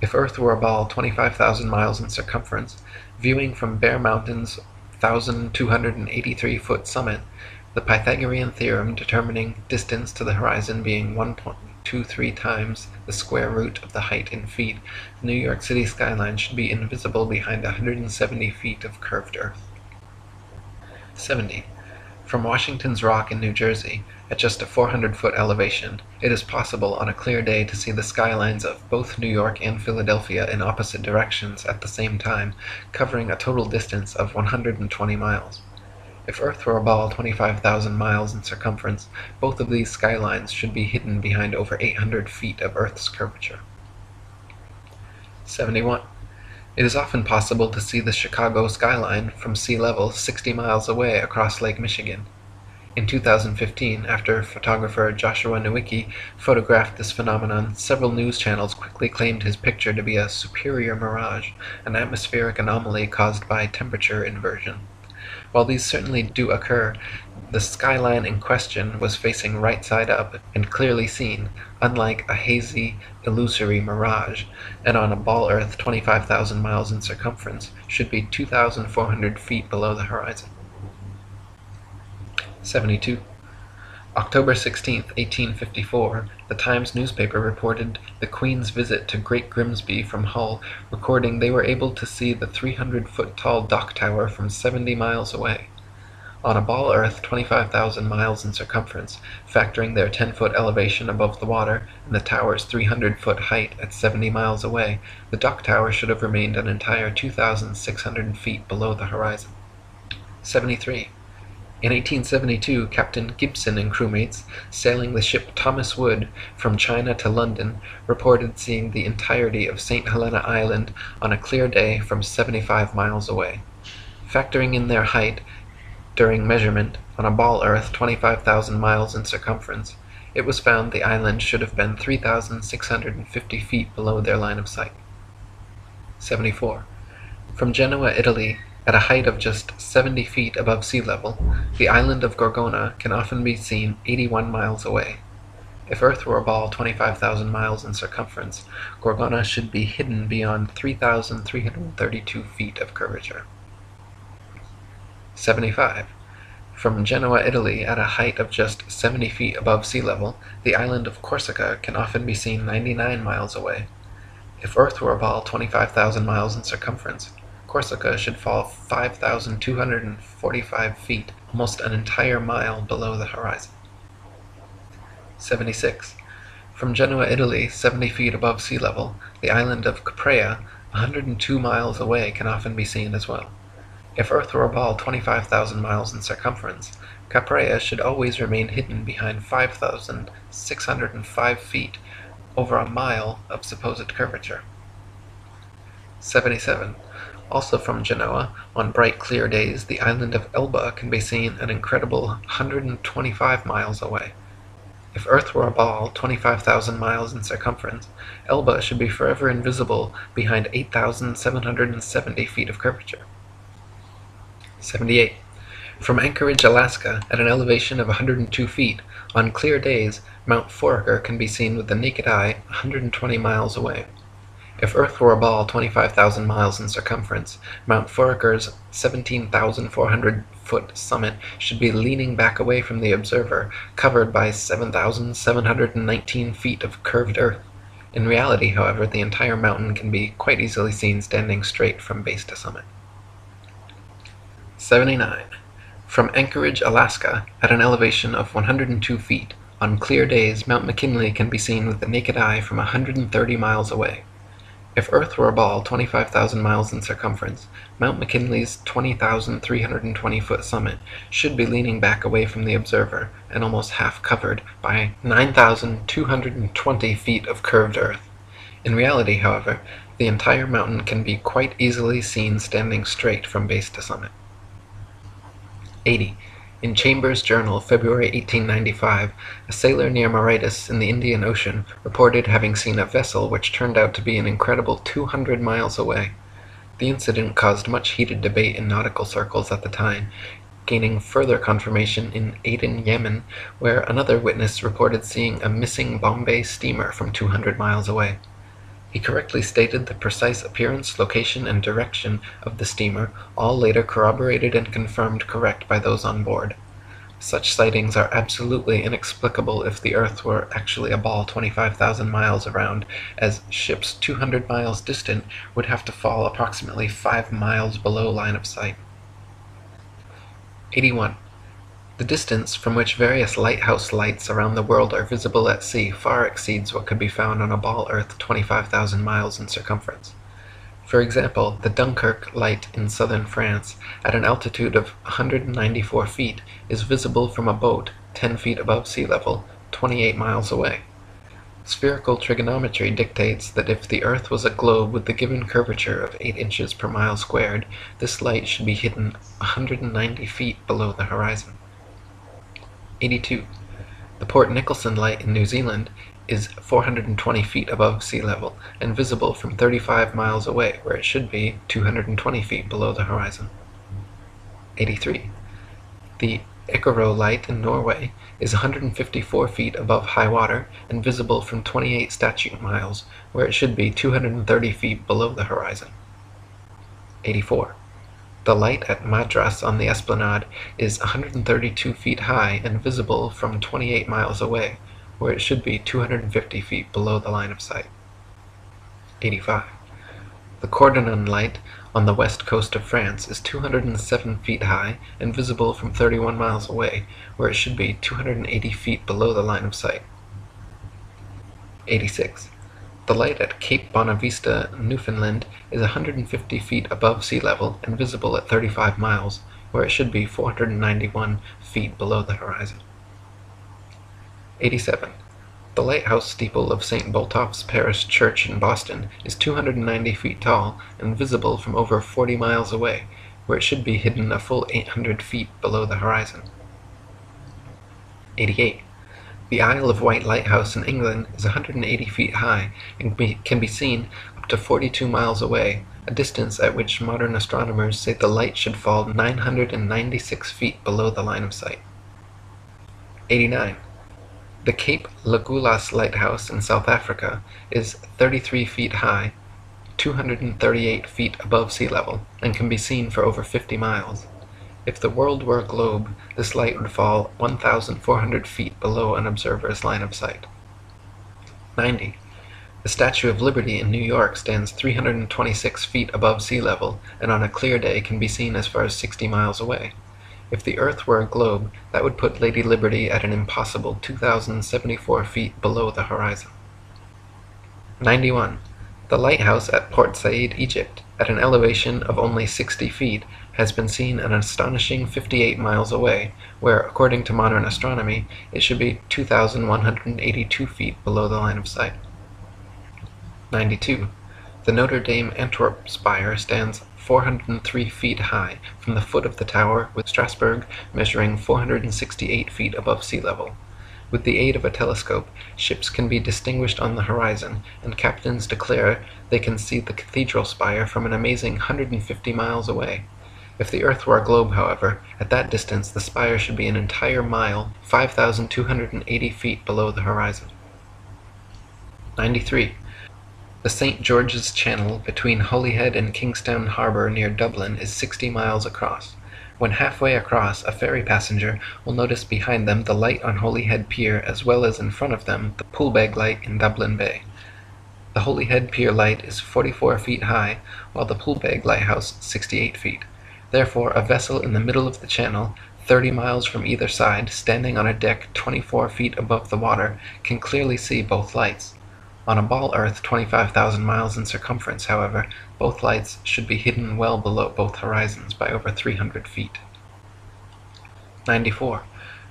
If Earth were a ball 25,000 miles in circumference, viewing from Bear Mountain's 1,283-foot summit, the Pythagorean theorem determining distance to the horizon being 1.23 times the square root of the height in feet, the New York City skyline should be invisible behind 170 feet of curved Earth. 70. From Washington's Rock in New Jersey, at just a 400-foot elevation, it is possible on a clear day to see the skylines of both New York and Philadelphia in opposite directions at the same time, covering a total distance of 120 miles. If Earth were a ball 25,000 miles in circumference, both of these skylines should be hidden behind over 800 feet of Earth's curvature. 71. It is often possible to see the Chicago skyline from sea level 60 miles away across Lake Michigan. In 2015, after photographer Joshua Nowicki photographed this phenomenon, several news channels quickly claimed his picture to be a superior mirage, an atmospheric anomaly caused by temperature inversion. While these certainly do occur, the skyline in question was facing right side up and clearly seen, unlike a hazy, illusory mirage, and on a ball Earth 25,000 miles in circumference should be 2,400 feet below the horizon. 72. October 16, 1854, the Times newspaper reported the Queen's visit to Great Grimsby from Hull, recording they were able to see the 300-foot-tall dock tower from 70 miles away. On a ball Earth 25,000 miles in circumference, factoring their 10-foot elevation above the water and the tower's 300-foot height at 70 miles away, the dock tower should have remained an entire 2,600 feet below the horizon. 73. In 1872, Captain Gibson and crewmates, sailing the ship Thomas Wood from China to London, reported seeing the entirety of St. Helena Island on a clear day from 75 miles away. Factoring in their height during measurement on a ball Earth 25,000 miles in circumference, it was found the island should have been 3,650 feet below their line of sight. 74. From Genoa, Italy, at a height of just 70 feet above sea level, the island of Gorgona can often be seen 81 miles away. If Earth were a ball 25,000 miles in circumference, Gorgona should be hidden beyond 3,332 feet of curvature. 75. From Genoa, Italy, at a height of just 70 feet above sea level, the island of Corsica can often be seen 99 miles away. If Earth were a ball 25,000 miles in circumference, Corsica should fall 5,245 feet, almost an entire mile below the horizon. 76. From Genoa, Italy, 70 feet above sea level, the island of Caprea, 102 miles away, can often be seen as well. If Earth were a ball 25,000 miles in circumference, Caprea should always remain hidden behind 5,605 feet, over a mile of supposed curvature. 77. Also from Genoa, on bright clear days, the island of Elba can be seen an incredible 125 miles away. If Earth were a ball 25,000 miles in circumference, Elba should be forever invisible behind 8,770 feet of curvature. 78. From Anchorage, Alaska, at an elevation of 102 feet, on clear days, Mount Foraker can be seen with the naked eye 120 miles away. If Earth were a ball 25,000 miles in circumference, Mount Foraker's 17,400-foot summit should be leaning back away from the observer, covered by 7,719 feet of curved Earth. In reality, however, the entire mountain can be quite easily seen standing straight from base to summit. 79. From Anchorage, Alaska, at an elevation of 102 feet, on clear days Mount McKinley can be seen with the naked eye from 130 miles away. If Earth were a ball 25,000 miles in circumference, Mount McKinley's 20,320-foot summit should be leaning back away from the observer and almost half covered by 9,220 feet of curved Earth. In reality, however, the entire mountain can be quite easily seen standing straight from base to summit. 80. In Chambers' Journal, February 1895, a sailor near Mauritius in the Indian Ocean reported having seen a vessel which turned out to be an incredible 200 miles away. The incident caused much heated debate in nautical circles at the time, gaining further confirmation in Aden, Yemen, where another witness reported seeing a missing Bombay steamer from 200 miles away. He correctly stated the precise appearance, location, and direction of the steamer, all later corroborated and confirmed correct by those on board. Such sightings are absolutely inexplicable if the Earth were actually a ball 25,000 miles around, as ships 200 miles distant would have to fall approximately 5 miles below line of sight. 81. The distance from which various lighthouse lights around the world are visible at sea far exceeds what could be found on a ball Earth 25,000 miles in circumference. For example, the Dunkirk light in southern France, at an altitude of 194 feet, is visible from a boat 10 feet above sea level, 28 miles away. Spherical trigonometry dictates that if the Earth was a globe with the given curvature of 8 inches per mile squared, this light should be hidden 190 feet below the horizon. 82. The Port Nicholson light in New Zealand is 420 feet above sea level and visible from 35 miles away, where it should be 220 feet below the horizon. 83. The Icaro light in Norway is 154 feet above high water and visible from 28 statute miles, where it should be 230 feet below the horizon. 84. The light at Madras on the Esplanade is 132 feet high and visible from 28 miles away, where it should be 250 feet below the line of sight. 85. The Cordonan light on the west coast of France is 207 feet high and visible from 31 miles away, where it should be 280 feet below the line of sight. 86. The light at Cape Bonavista, Newfoundland, is 150 feet above sea level and visible at 35 miles, where it should be 491 feet below the horizon. 87. The lighthouse steeple of St. Botolph's Parish Church in Boston is 290 feet tall and visible from over 40 miles away, where it should be hidden a full 800 feet below the horizon. 88. The Isle of Wight Lighthouse in England is 180 feet high and can be seen up to 42 miles away, a distance at which modern astronomers say the light should fall 996 feet below the line of sight. 89. The Cape Legulas Lighthouse in South Africa is 33 feet high, 238 feet above sea level, and can be seen for over 50 miles. If the world were a globe, this light would fall 1,400 feet below an observer's line of sight. 90. The Statue of Liberty in New York stands 326 feet above sea level, and on a clear day can be seen as far as 60 miles away. If the Earth were a globe, that would put Lady Liberty at an impossible 2,074 feet below the horizon. 91. The lighthouse at Port Said, Egypt, at an elevation of only 60 feet, has been seen an astonishing 58 miles away, where, according to modern astronomy, it should be 2,182 feet below the line of sight. 92. The Notre Dame Antwerp spire stands 403 feet high from the foot of the tower, with Strasbourg measuring 468 feet above sea level. With the aid of a telescope, ships can be distinguished on the horizon, and captains declare they can see the cathedral spire from an amazing 150 miles away. If the Earth were a globe, however, at that distance the spire should be an entire mile, 5,280 feet below the horizon. 93. The St. George's Channel between Holyhead and Kingstown Harbour near Dublin is 60 miles across. When halfway across, a ferry passenger will notice behind them the light on Holyhead Pier as well as in front of them the Poolbeg light in Dublin Bay. The Holyhead Pier light is 44 feet high, while the Poolbeg lighthouse 68 feet. Therefore, a vessel in the middle of the channel, 30 miles from either side, standing on a deck 24 feet above the water, can clearly see both lights. On a ball Earth 25,000 miles in circumference, however, both lights should be hidden well below both horizons by over 300 feet. 94.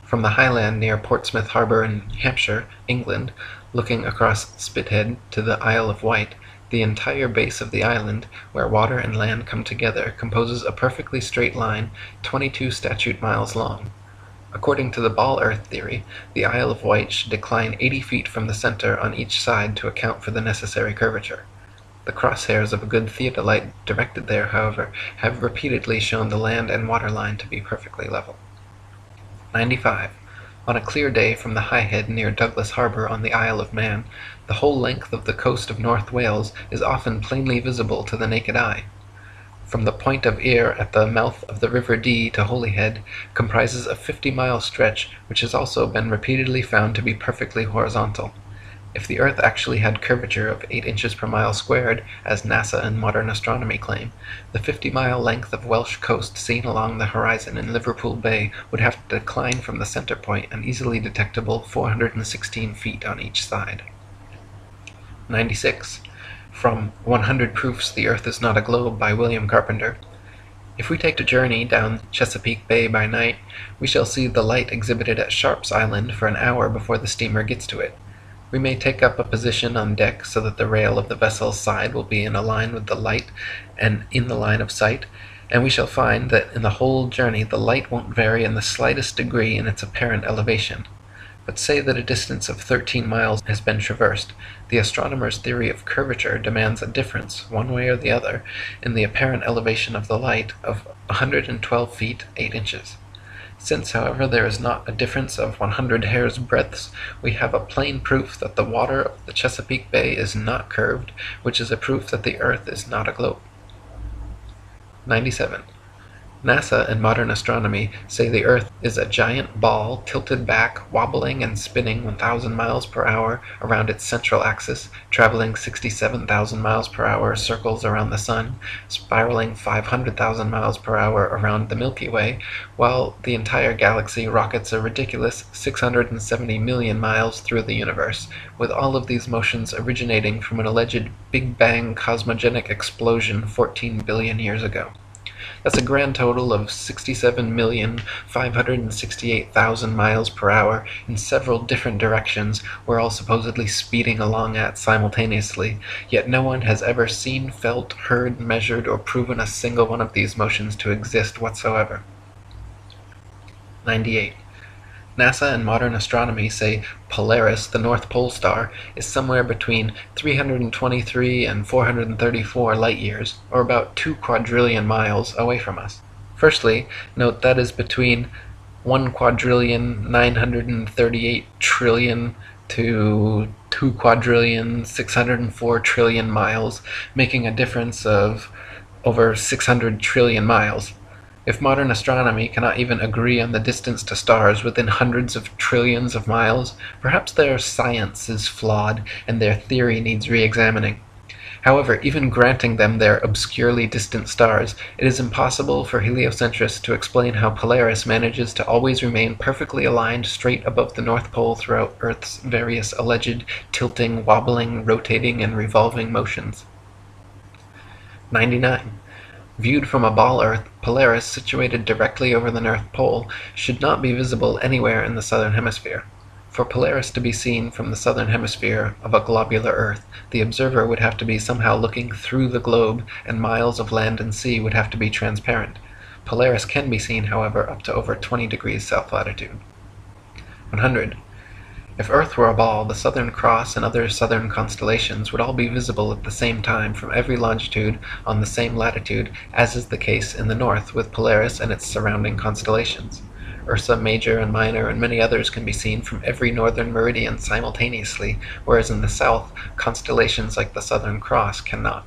From the highland near Portsmouth Harbour in Hampshire, England, looking across Spithead to the Isle of Wight, the entire base of the island, where water and land come together, composes a perfectly straight line 22 statute miles long. According to the ball Earth theory, the Isle of Wight should decline 80 feet from the center on each side to account for the necessary curvature. The crosshairs of a good theodolite directed there, however, have repeatedly shown the land and water line to be perfectly level. 95. On a clear day from the High Head near Douglas Harbour on the Isle of Man, the whole length of the coast of North Wales is often plainly visible to the naked eye. From the Point of Ayr at the mouth of the River Dee to Holyhead comprises a 50-mile stretch which has also been repeatedly found to be perfectly horizontal. If the Earth actually had curvature of 8 inches per mile squared, as NASA and modern astronomy claim, the 50-mile length of Welsh coast seen along the horizon in Liverpool Bay would have to decline from the center point an easily detectable 416 feet on each side. 96. From 100 Proofs the Earth is Not a Globe by William Carpenter. If we take a journey down Chesapeake Bay by night, we shall see the light exhibited at Sharp's Island for an hour before the steamer gets to it. We may take up a position on deck so that the rail of the vessel's side will be in a line with the light and in the line of sight, and we shall find that in the whole journey the light won't vary in the slightest degree in its apparent elevation. But say that a distance of 13 miles has been traversed, the astronomer's theory of curvature demands a difference, one way or the other, in the apparent elevation of the light of 112 feet 8 inches. Since, however, there is not a difference of 100 hair's breadths, we have a plain proof that the water of the Chesapeake Bay is not curved, which is a proof that the Earth is not a globe. 97. NASA and modern astronomy say the Earth is a giant ball tilted back, wobbling and spinning 1,000 miles per hour around its central axis, traveling 67,000 miles per hour circles around the Sun, spiraling 500,000 miles per hour around the Milky Way, while the entire galaxy rockets a ridiculous 670 million miles through the universe, with all of these motions originating from an alleged Big Bang cosmogenic explosion 14 billion years ago. That's a grand total of 67,568,000 miles per hour in several different directions we're all supposedly speeding along at simultaneously, yet no one has ever seen, felt, heard, measured, or proven a single one of these motions to exist whatsoever. 98. NASA and modern astronomy say Polaris, the North Pole star, is somewhere between 323 and 434 light-years, or about 2 quadrillion miles, away from us. Firstly, note that is between 1,938,000,000,000,000 to 2,604,000,000,000,000 miles, making a difference of over 600 trillion miles. If modern astronomy cannot even agree on the distance to stars within hundreds of trillions of miles, perhaps their science is flawed and their theory needs re-examining. However, even granting them their obscurely distant stars, it is impossible for heliocentrists to explain how Polaris manages to always remain perfectly aligned straight above the North Pole throughout Earth's various alleged tilting, wobbling, rotating, and revolving motions. 99. Viewed from a ball Earth, Polaris, situated directly over the North Pole, should not be visible anywhere in the southern hemisphere. For Polaris to be seen from the southern hemisphere of a globular Earth, the observer would have to be somehow looking through the globe, and miles of land and sea would have to be transparent. Polaris can be seen, however, up to over 20 degrees south latitude. 100. If Earth were a ball, the Southern Cross and other southern constellations would all be visible at the same time from every longitude on the same latitude, as is the case in the north with Polaris and its surrounding constellations. Ursa Major and Minor and many others can be seen from every northern meridian simultaneously, whereas in the south, constellations like the Southern Cross cannot.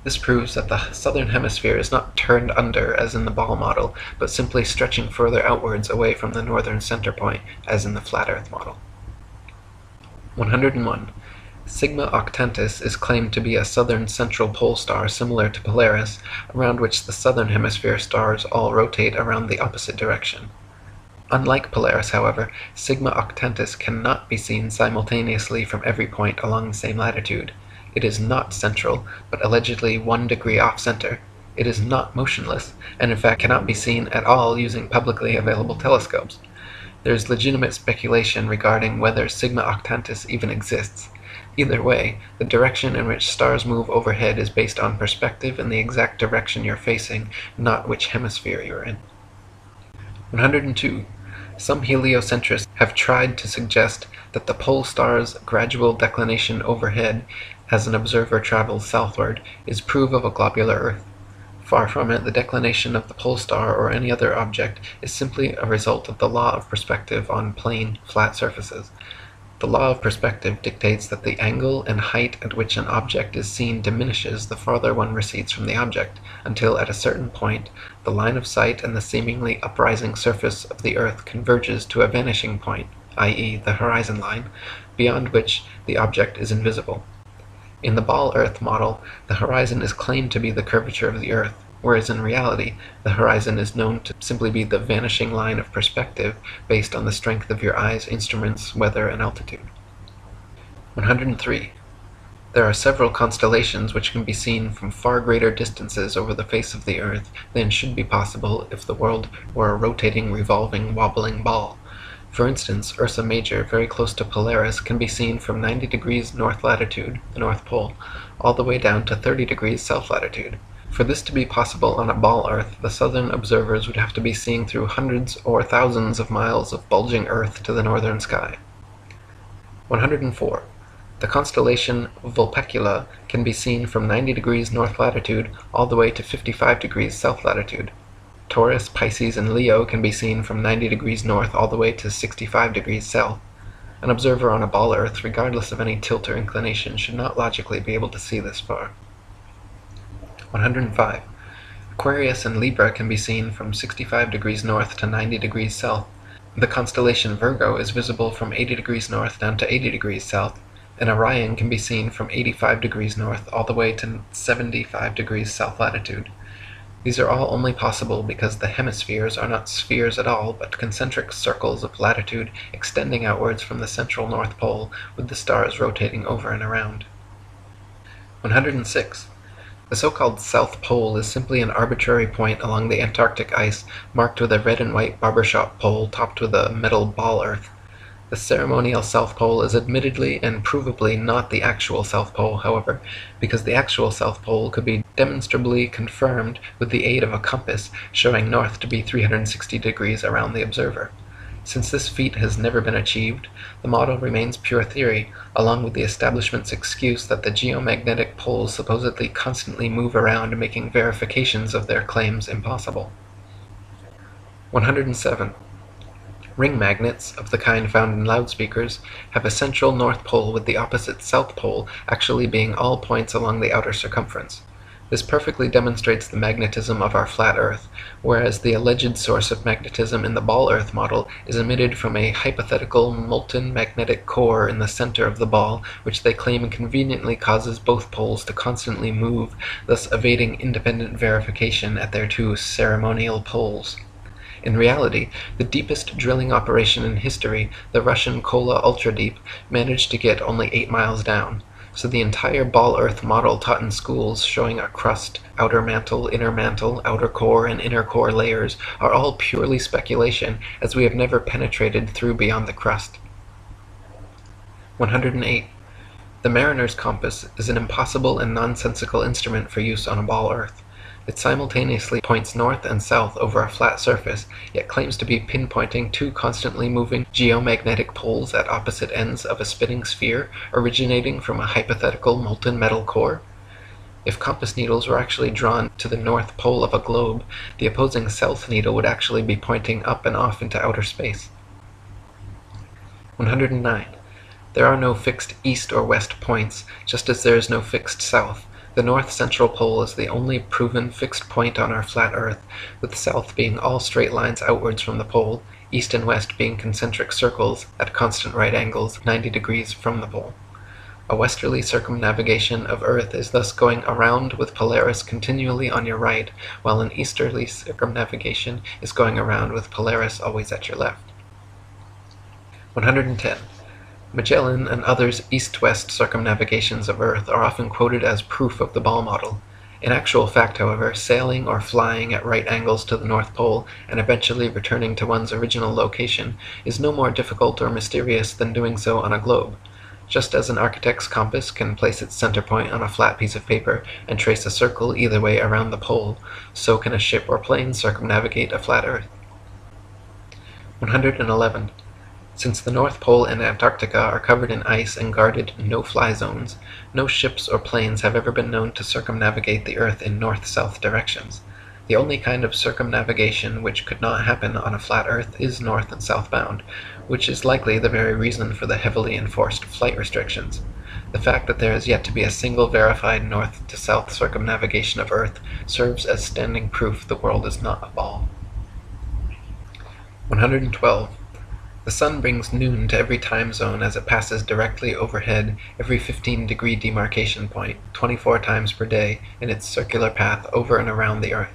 This proves that the southern hemisphere is not turned under as in the ball model, but simply stretching further outwards away from the northern center point as in the flat Earth model. 101. Sigma Octantis is claimed to be a southern central pole star similar to Polaris, around which the southern hemisphere stars all rotate around the opposite direction. Unlike Polaris, however, Sigma Octantis cannot be seen simultaneously from every point along the same latitude. It is not central, but allegedly 1 degree off-center. It is not motionless, and in fact cannot be seen at all using publicly available telescopes. There is legitimate speculation regarding whether Sigma Octantis even exists. Either way, the direction in which stars move overhead is based on perspective and the exact direction you're facing, not which hemisphere you're in. 102. Some heliocentrists have tried to suggest that the pole star's gradual declination overhead as an observer travels southward is proof of a globular Earth. Far from it, the declination of the pole star or any other object is simply a result of the law of perspective on plane, flat surfaces. The law of perspective dictates that the angle and height at which an object is seen diminishes the farther one recedes from the object, until at a certain point the line of sight and the seemingly uprising surface of the Earth converges to a vanishing point, i.e. the horizon line, beyond which the object is invisible. In the ball Earth model, the horizon is claimed to be the curvature of the Earth, whereas in reality, the horizon is known to simply be the vanishing line of perspective based on the strength of your eye's instruments, weather, and altitude. 103. There are several constellations which can be seen from far greater distances over the face of the Earth than should be possible if the world were a rotating, revolving, wobbling ball. For instance, Ursa Major, very close to Polaris, can be seen from 90 degrees north latitude, the North Pole, all the way down to 30 degrees south latitude. For this to be possible on a ball Earth, the southern observers would have to be seeing through hundreds or thousands of miles of bulging Earth to the northern sky. 104. The constellation Vulpecula can be seen from 90 degrees north latitude all the way to 55 degrees south latitude. Taurus, Pisces, and Leo can be seen from 90 degrees north all the way to 65 degrees south. An observer on a ball Earth, regardless of any tilt or inclination, should not logically be able to see this far. 105. Aquarius and Libra can be seen from 65 degrees north to 90 degrees south. The constellation Virgo is visible from 80 degrees north down to 80 degrees south, and Orion can be seen from 85 degrees north all the way to 75 degrees south latitude. These are all only possible because the hemispheres are not spheres at all, but concentric circles of latitude extending outwards from the central North Pole, with the stars rotating over and around. 106. The so-called South Pole is simply an arbitrary point along the Antarctic ice marked with a red and white barbershop pole topped with a metal ball Earth. The ceremonial South Pole is admittedly and provably not the actual South Pole, however, because the actual South Pole could be demonstrably confirmed with the aid of a compass showing north to be 360 degrees around the observer. Since this feat has never been achieved, the model remains pure theory, along with the establishment's excuse that the geomagnetic poles supposedly constantly move around, making verifications of their claims impossible. 107. Ring magnets, of the kind found in loudspeakers, have a central North Pole with the opposite South Pole actually being all points along the outer circumference. This perfectly demonstrates the magnetism of our flat Earth, whereas the alleged source of magnetism in the ball Earth model is emitted from a hypothetical molten magnetic core in the center of the ball, which they claim conveniently causes both poles to constantly move, thus evading independent verification at their two ceremonial poles. In reality, the deepest drilling operation in history, the Russian Kola Ultra Deep, managed to get only 8 miles down. So the entire ball Earth model taught in schools showing a crust, outer mantle, outer core, and inner core layers are all purely speculation, as we have never penetrated through beyond the crust. 108. The mariner's compass is an impossible and nonsensical instrument for use on a ball Earth. It simultaneously points north and south over a flat surface, yet claims to be pinpointing two constantly moving geomagnetic poles at opposite ends of a spinning sphere originating from a hypothetical molten metal core. If compass needles were actually drawn to the north pole of a globe, the opposing south needle would actually be pointing up and off into outer space. 109. There are no fixed east or west points, just as there is no fixed south. The north central pole is the only proven fixed point on our flat Earth, with south being all straight lines outwards from the pole, east and west being concentric circles at constant right angles 90 degrees from the pole. A westerly circumnavigation of Earth is thus going around with Polaris continually on your right, while an easterly circumnavigation is going around with Polaris always at your left. 110. Magellan and others' east-west circumnavigations of Earth are often quoted as proof of the ball model. In actual fact, however, sailing or flying at right angles to the North Pole and eventually returning to one's original location is no more difficult or mysterious than doing so on a globe. Just as an architect's compass can place its center point on a flat piece of paper and trace a circle either way around the pole, so can a ship or plane circumnavigate a flat Earth. 111. Since the North Pole and Antarctica are covered in ice and guarded no-fly zones, no ships or planes have ever been known to circumnavigate the Earth in north-south directions. The only kind of circumnavigation which could not happen on a flat Earth is north and southbound, which is likely the very reason for the heavily enforced flight restrictions. The fact that there is yet to be a single verified north-to-south circumnavigation of Earth serves as standing proof the world is not a ball. 112. The sun brings noon to every time zone as it passes directly overhead every 15-degree demarcation point, 24 times per day, in its circular path over and around the Earth.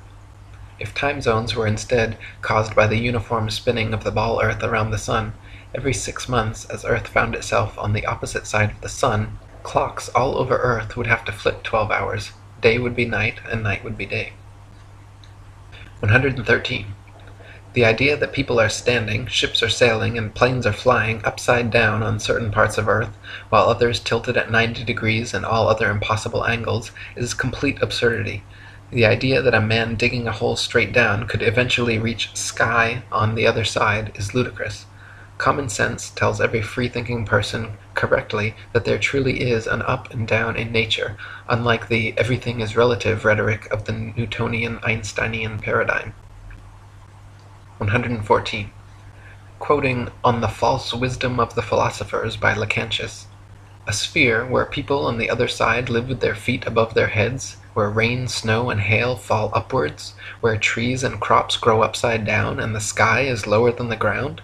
If time zones were instead caused by the uniform spinning of the ball Earth around the sun, every 6 months, as Earth found itself on the opposite side of the sun, clocks all over Earth would have to flip 12 hours. Day would be night, and night would be day. 113. The idea that people are standing, ships are sailing, and planes are flying upside down on certain parts of Earth, while others tilted at 90 degrees and all other impossible angles, is complete absurdity. The idea that a man digging a hole straight down could eventually reach sky on the other side is ludicrous. Common sense tells every free-thinking person correctly that there truly is an up and down in nature, unlike the everything is relative rhetoric of the Newtonian Einsteinian paradigm. 114. Quoting On the False Wisdom of the Philosophers by Lactantius, a sphere where people on the other side live with their feet above their heads, where rain, snow, and hail fall upwards, where trees and crops grow upside down, and the sky is lower than the ground,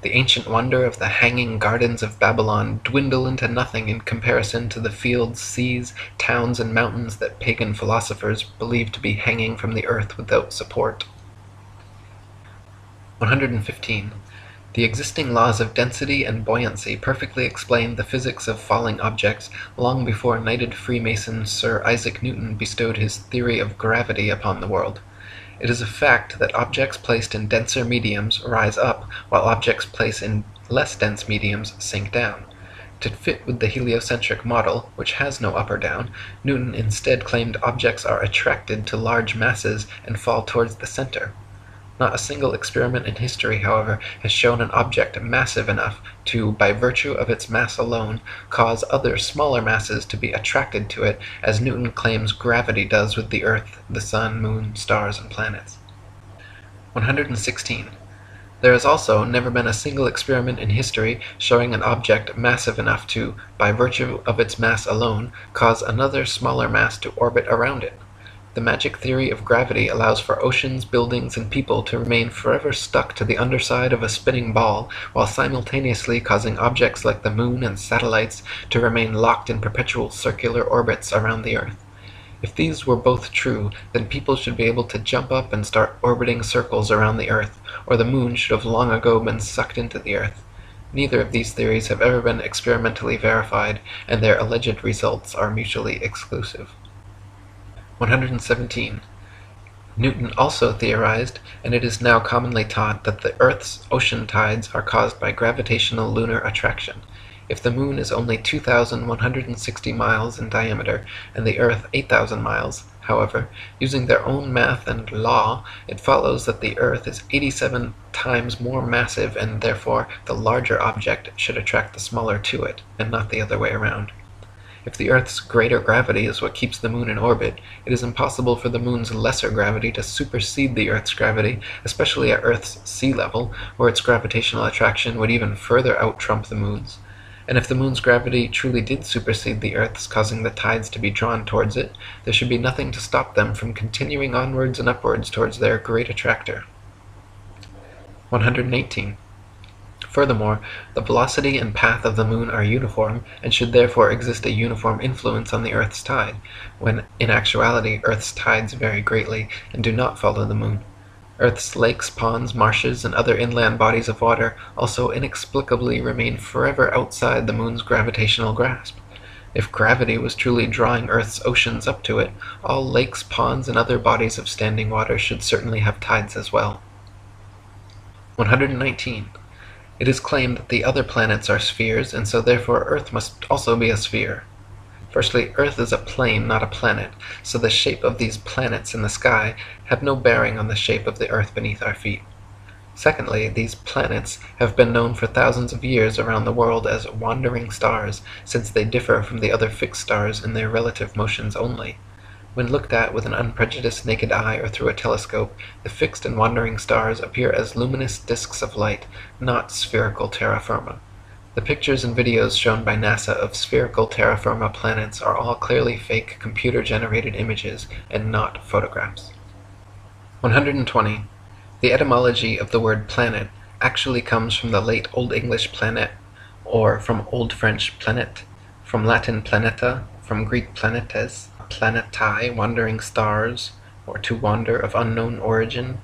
the ancient wonder of the hanging gardens of Babylon dwindle into nothing in comparison to the fields, seas, towns, and mountains that pagan philosophers believe to be hanging from the earth without support. 115. The existing laws of density and buoyancy perfectly explained the physics of falling objects long before knighted Freemason Sir Isaac Newton bestowed his theory of gravity upon the world. It is a fact that objects placed in denser mediums rise up, while objects placed in less dense mediums sink down. To fit with the heliocentric model, which has no up or down, Newton instead claimed objects are attracted to large masses and fall towards the center. Not a single experiment in history, however, has shown an object massive enough to, by virtue of its mass alone, cause other smaller masses to be attracted to it, as Newton claims gravity does with the Earth, the Sun, Moon, stars, and planets. 116. There has also never been a single experiment in history showing an object massive enough to, by virtue of its mass alone, cause another smaller mass to orbit around it. The magic theory of gravity allows for oceans, buildings, and people to remain forever stuck to the underside of a spinning ball, while simultaneously causing objects like the moon and satellites to remain locked in perpetual circular orbits around the Earth. If these were both true, then people should be able to jump up and start orbiting circles around the Earth, or the moon should have long ago been sucked into the Earth. Neither of these theories have ever been experimentally verified, and their alleged results are mutually exclusive. 117. Newton also theorized, and it is now commonly taught, that the Earth's ocean tides are caused by gravitational lunar attraction. If the moon is only 2,160 miles in diameter, and the Earth 8,000 miles, However, using their own math and law, it follows that the Earth is 87 times more massive and therefore the larger object should attract the smaller to it, and not the other way around. If the Earth's greater gravity is what keeps the Moon in orbit, it is impossible for the Moon's lesser gravity to supersede the Earth's gravity, especially at Earth's sea level, where its gravitational attraction would even further out-trump the Moon's. And if the Moon's gravity truly did supersede the Earth's, causing the tides to be drawn towards it, there should be nothing to stop them from continuing onwards and upwards towards their great attractor. 118. Furthermore, the velocity and path of the Moon are uniform, and should therefore exist a uniform influence on the Earth's tide, when in actuality Earth's tides vary greatly and do not follow the Moon. Earth's lakes, ponds, marshes, and other inland bodies of water also inexplicably remain forever outside the Moon's gravitational grasp. If gravity was truly drawing Earth's oceans up to it, all lakes, ponds, and other bodies of standing water should certainly have tides as well. 119. It is claimed that the other planets are spheres, and so therefore Earth must also be a sphere. Firstly, Earth is a plane, not a planet, so the shape of these planets in the sky have no bearing on the shape of the Earth beneath our feet. Secondly, these planets have been known for thousands of years around the world as wandering stars, since they differ from the other fixed stars in their relative motions only. When looked at with an unprejudiced naked eye or through a telescope, the fixed and wandering stars appear as luminous disks of light, not spherical terra firma. The pictures and videos shown by NASA of spherical terra firma planets are all clearly fake computer-generated images and not photographs. 120. The etymology of the word planet actually comes from the late Old English planet, or from Old French planet, from Latin planeta, from Greek planetes, planetae, wandering stars, or to wander, of unknown origin,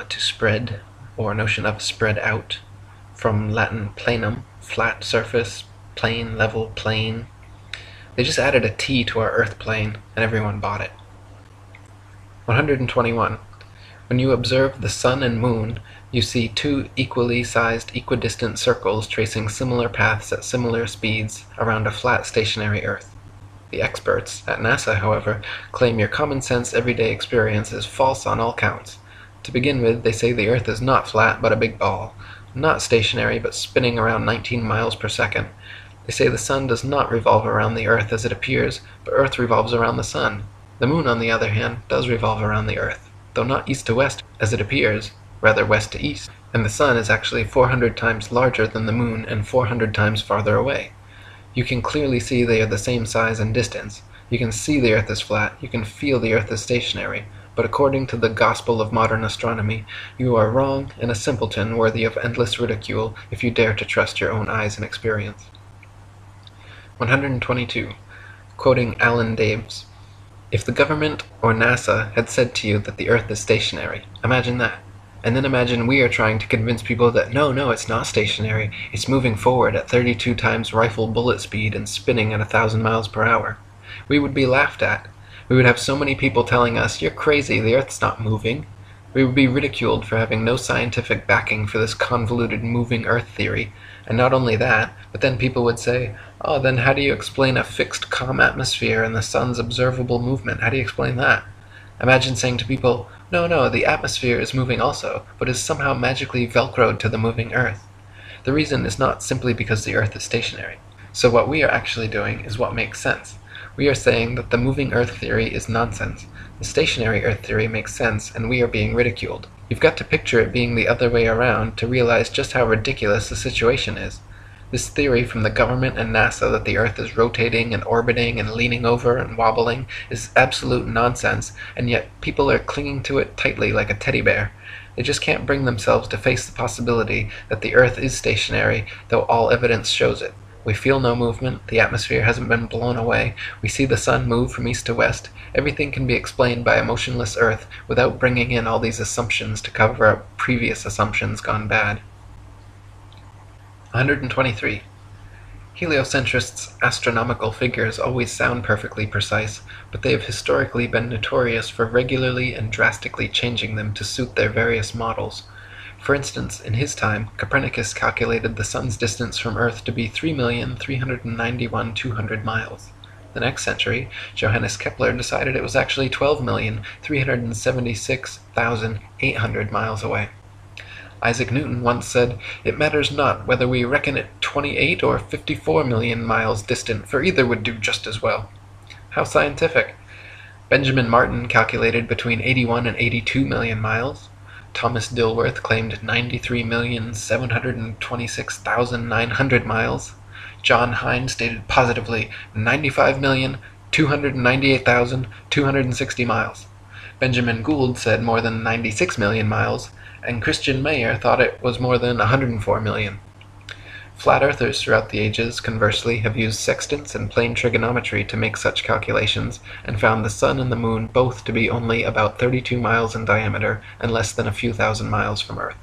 to spread, or notion of spread out, from Latin planum, flat surface, plane, level, plane. They just added a T to our Earth plane, and everyone bought it. 121. When you observe the Sun and Moon, you see two equally sized equidistant circles tracing similar paths at similar speeds around a flat stationary Earth. The experts at NASA, however, claim your common-sense everyday experience is false on all counts. To begin with, they say the Earth is not flat but a big ball, not stationary but spinning around 19 miles per second. They say the Sun does not revolve around the Earth as it appears, but Earth revolves around the Sun. The Moon, on the other hand, does revolve around the Earth, though not east to west as it appears, rather west to east, and the Sun is actually 400 times larger than the Moon and 400 times farther away. You can clearly see they are the same size and distance. You can see the Earth is flat, you can feel the Earth is stationary, but according to the gospel of modern astronomy, you are wrong and a simpleton worthy of endless ridicule if you dare to trust your own eyes and experience. 122. Quoting Alan Daves, "If the government or NASA had said to you that the Earth is stationary, imagine that. And then imagine we are trying to convince people that no, it's not stationary, it's moving forward at 32 times rifle bullet speed and spinning at 1,000 miles per hour. We would be laughed at. We would have so many people telling us, you're crazy, the Earth's not moving. We would be ridiculed for having no scientific backing for this convoluted moving Earth theory. And not only that, but then people would say, oh, then how do you explain a fixed calm atmosphere and the Sun's observable movement? How do you explain that? Imagine saying to people, no, the atmosphere is moving also, but is somehow magically velcroed to the moving Earth. The reason is not simply because the Earth is stationary. So what we are actually doing is what makes sense. We are saying that the moving Earth theory is nonsense. The stationary Earth theory makes sense, and we are being ridiculed. You've got to picture it being the other way around to realize just how ridiculous the situation is. This theory from the government and NASA that the Earth is rotating and orbiting and leaning over and wobbling is absolute nonsense, and yet people are clinging to it tightly like a teddy bear. They just can't bring themselves to face the possibility that the Earth is stationary, though all evidence shows it. We feel no movement, the atmosphere hasn't been blown away, we see the Sun move from east to west. Everything can be explained by a motionless Earth without bringing in all these assumptions to cover up previous assumptions gone bad. 123. Heliocentrists' astronomical figures always sound perfectly precise, but they have historically been notorious for regularly and drastically changing them to suit their various models. For instance, in his time, Copernicus calculated the Sun's distance from Earth to be 3,391,200 miles. The next century, Johannes Kepler decided it was actually 12,376,800 miles away. Isaac Newton once said, "It matters not whether we reckon it 28 or 54 million miles distant, for either would do just as well." How scientific! Benjamin Martin calculated between 81 and 82 million miles. Thomas Dilworth claimed 93,726,900 miles. John Hine stated positively 95,298,260 miles. Benjamin Gould said more than 96 million miles, and Christian Mayer thought it was more than 104 million. Flat earthers throughout the ages, conversely, have used sextants and plane trigonometry to make such calculations, and found the sun and the moon both to be only about 32 miles in diameter and less than a few thousand miles from Earth.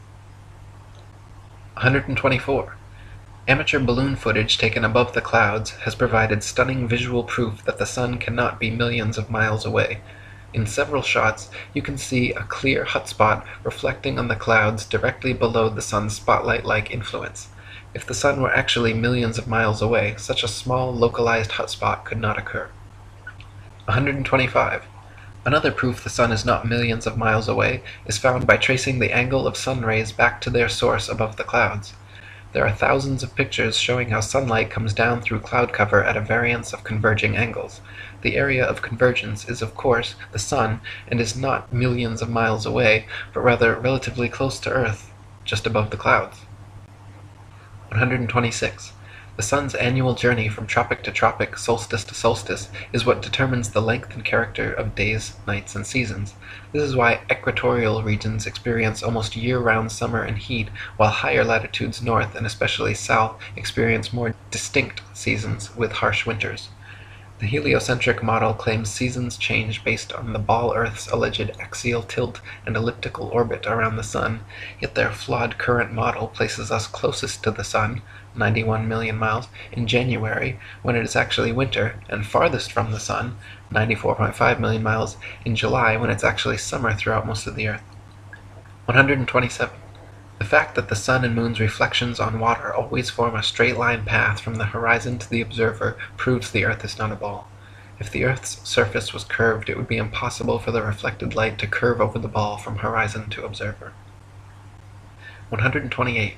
124. Amateur balloon footage taken above the clouds has provided stunning visual proof that the sun cannot be millions of miles away. In several shots, you can see a clear hot spot reflecting on the clouds directly below the sun's spotlight-like influence. If the sun were actually millions of miles away, such a small, localized hot spot could not occur. 125. Another proof the sun is not millions of miles away is found by tracing the angle of sun rays back to their source above the clouds. There are thousands of pictures showing how sunlight comes down through cloud cover at a variance of converging angles. The area of convergence is, of course, the sun, and is not millions of miles away, but rather relatively close to Earth, just above the clouds. 126. The sun's annual journey from tropic to tropic, solstice to solstice, is what determines the length and character of days, nights, and seasons. This is why equatorial regions experience almost year-round summer and heat, while higher latitudes north and especially south experience more distinct seasons with harsh winters. The heliocentric model claims seasons change based on the ball Earth's alleged axial tilt and elliptical orbit around the sun, yet their flawed current model places us closest to the sun, 91 million miles, in January, when it is actually winter, and farthest from the sun, 94.5 million miles, in July, when it's actually summer throughout most of the Earth. 127. The fact that the sun and moon's reflections on water always form a straight-line path from the horizon to the observer proves the Earth is not a ball. If the Earth's surface was curved, it would be impossible for the reflected light to curve over the ball from horizon to observer. 128.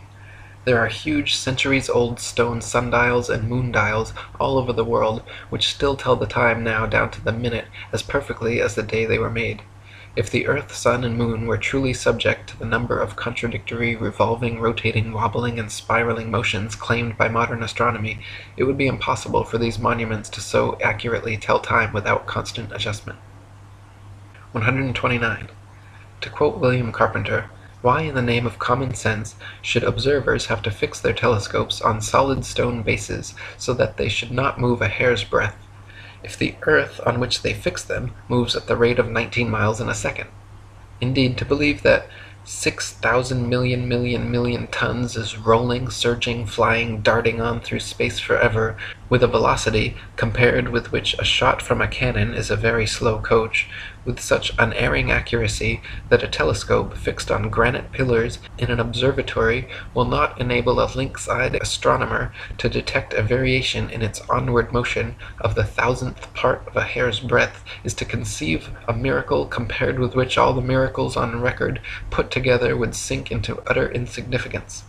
There are huge centuries-old stone sundials and moondials all over the world which still tell the time now down to the minute as perfectly as the day they were made. If the Earth, Sun, and Moon were truly subject to the number of contradictory, revolving, rotating, wobbling, and spiraling motions claimed by modern astronomy, it would be impossible for these monuments to so accurately tell time without constant adjustment. 129. To quote William Carpenter, "Why in the name of common sense should observers have to fix their telescopes on solid stone bases so that they should not move a hair's breadth, if the Earth on which they fix them moves at the rate of 19 miles in a second? Indeed, to believe that 6,000 million tons is rolling, surging, flying, darting on through space forever, with a velocity compared with which a shot from a cannon is a very slow coach, with such unerring accuracy that a telescope fixed on granite pillars in an observatory will not enable a lynx-eyed astronomer to detect a variation in its onward motion of the thousandth part of a hair's breadth, is to conceive a miracle compared with which all the miracles on record put together would sink into utter insignificance.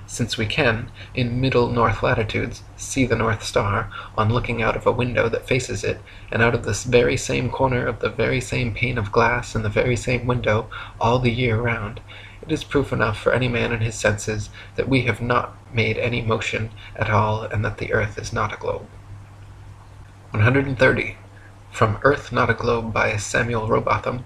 Since we can, in middle north latitudes, see the North Star, on looking out of a window that faces it, and out of this very same corner of the very same pane of glass in the very same window, all the year round, it is proof enough for any man in his senses that we have not made any motion at all, and that the Earth is not a globe." 130. From Earth Not a Globe by Samuel Rowbotham.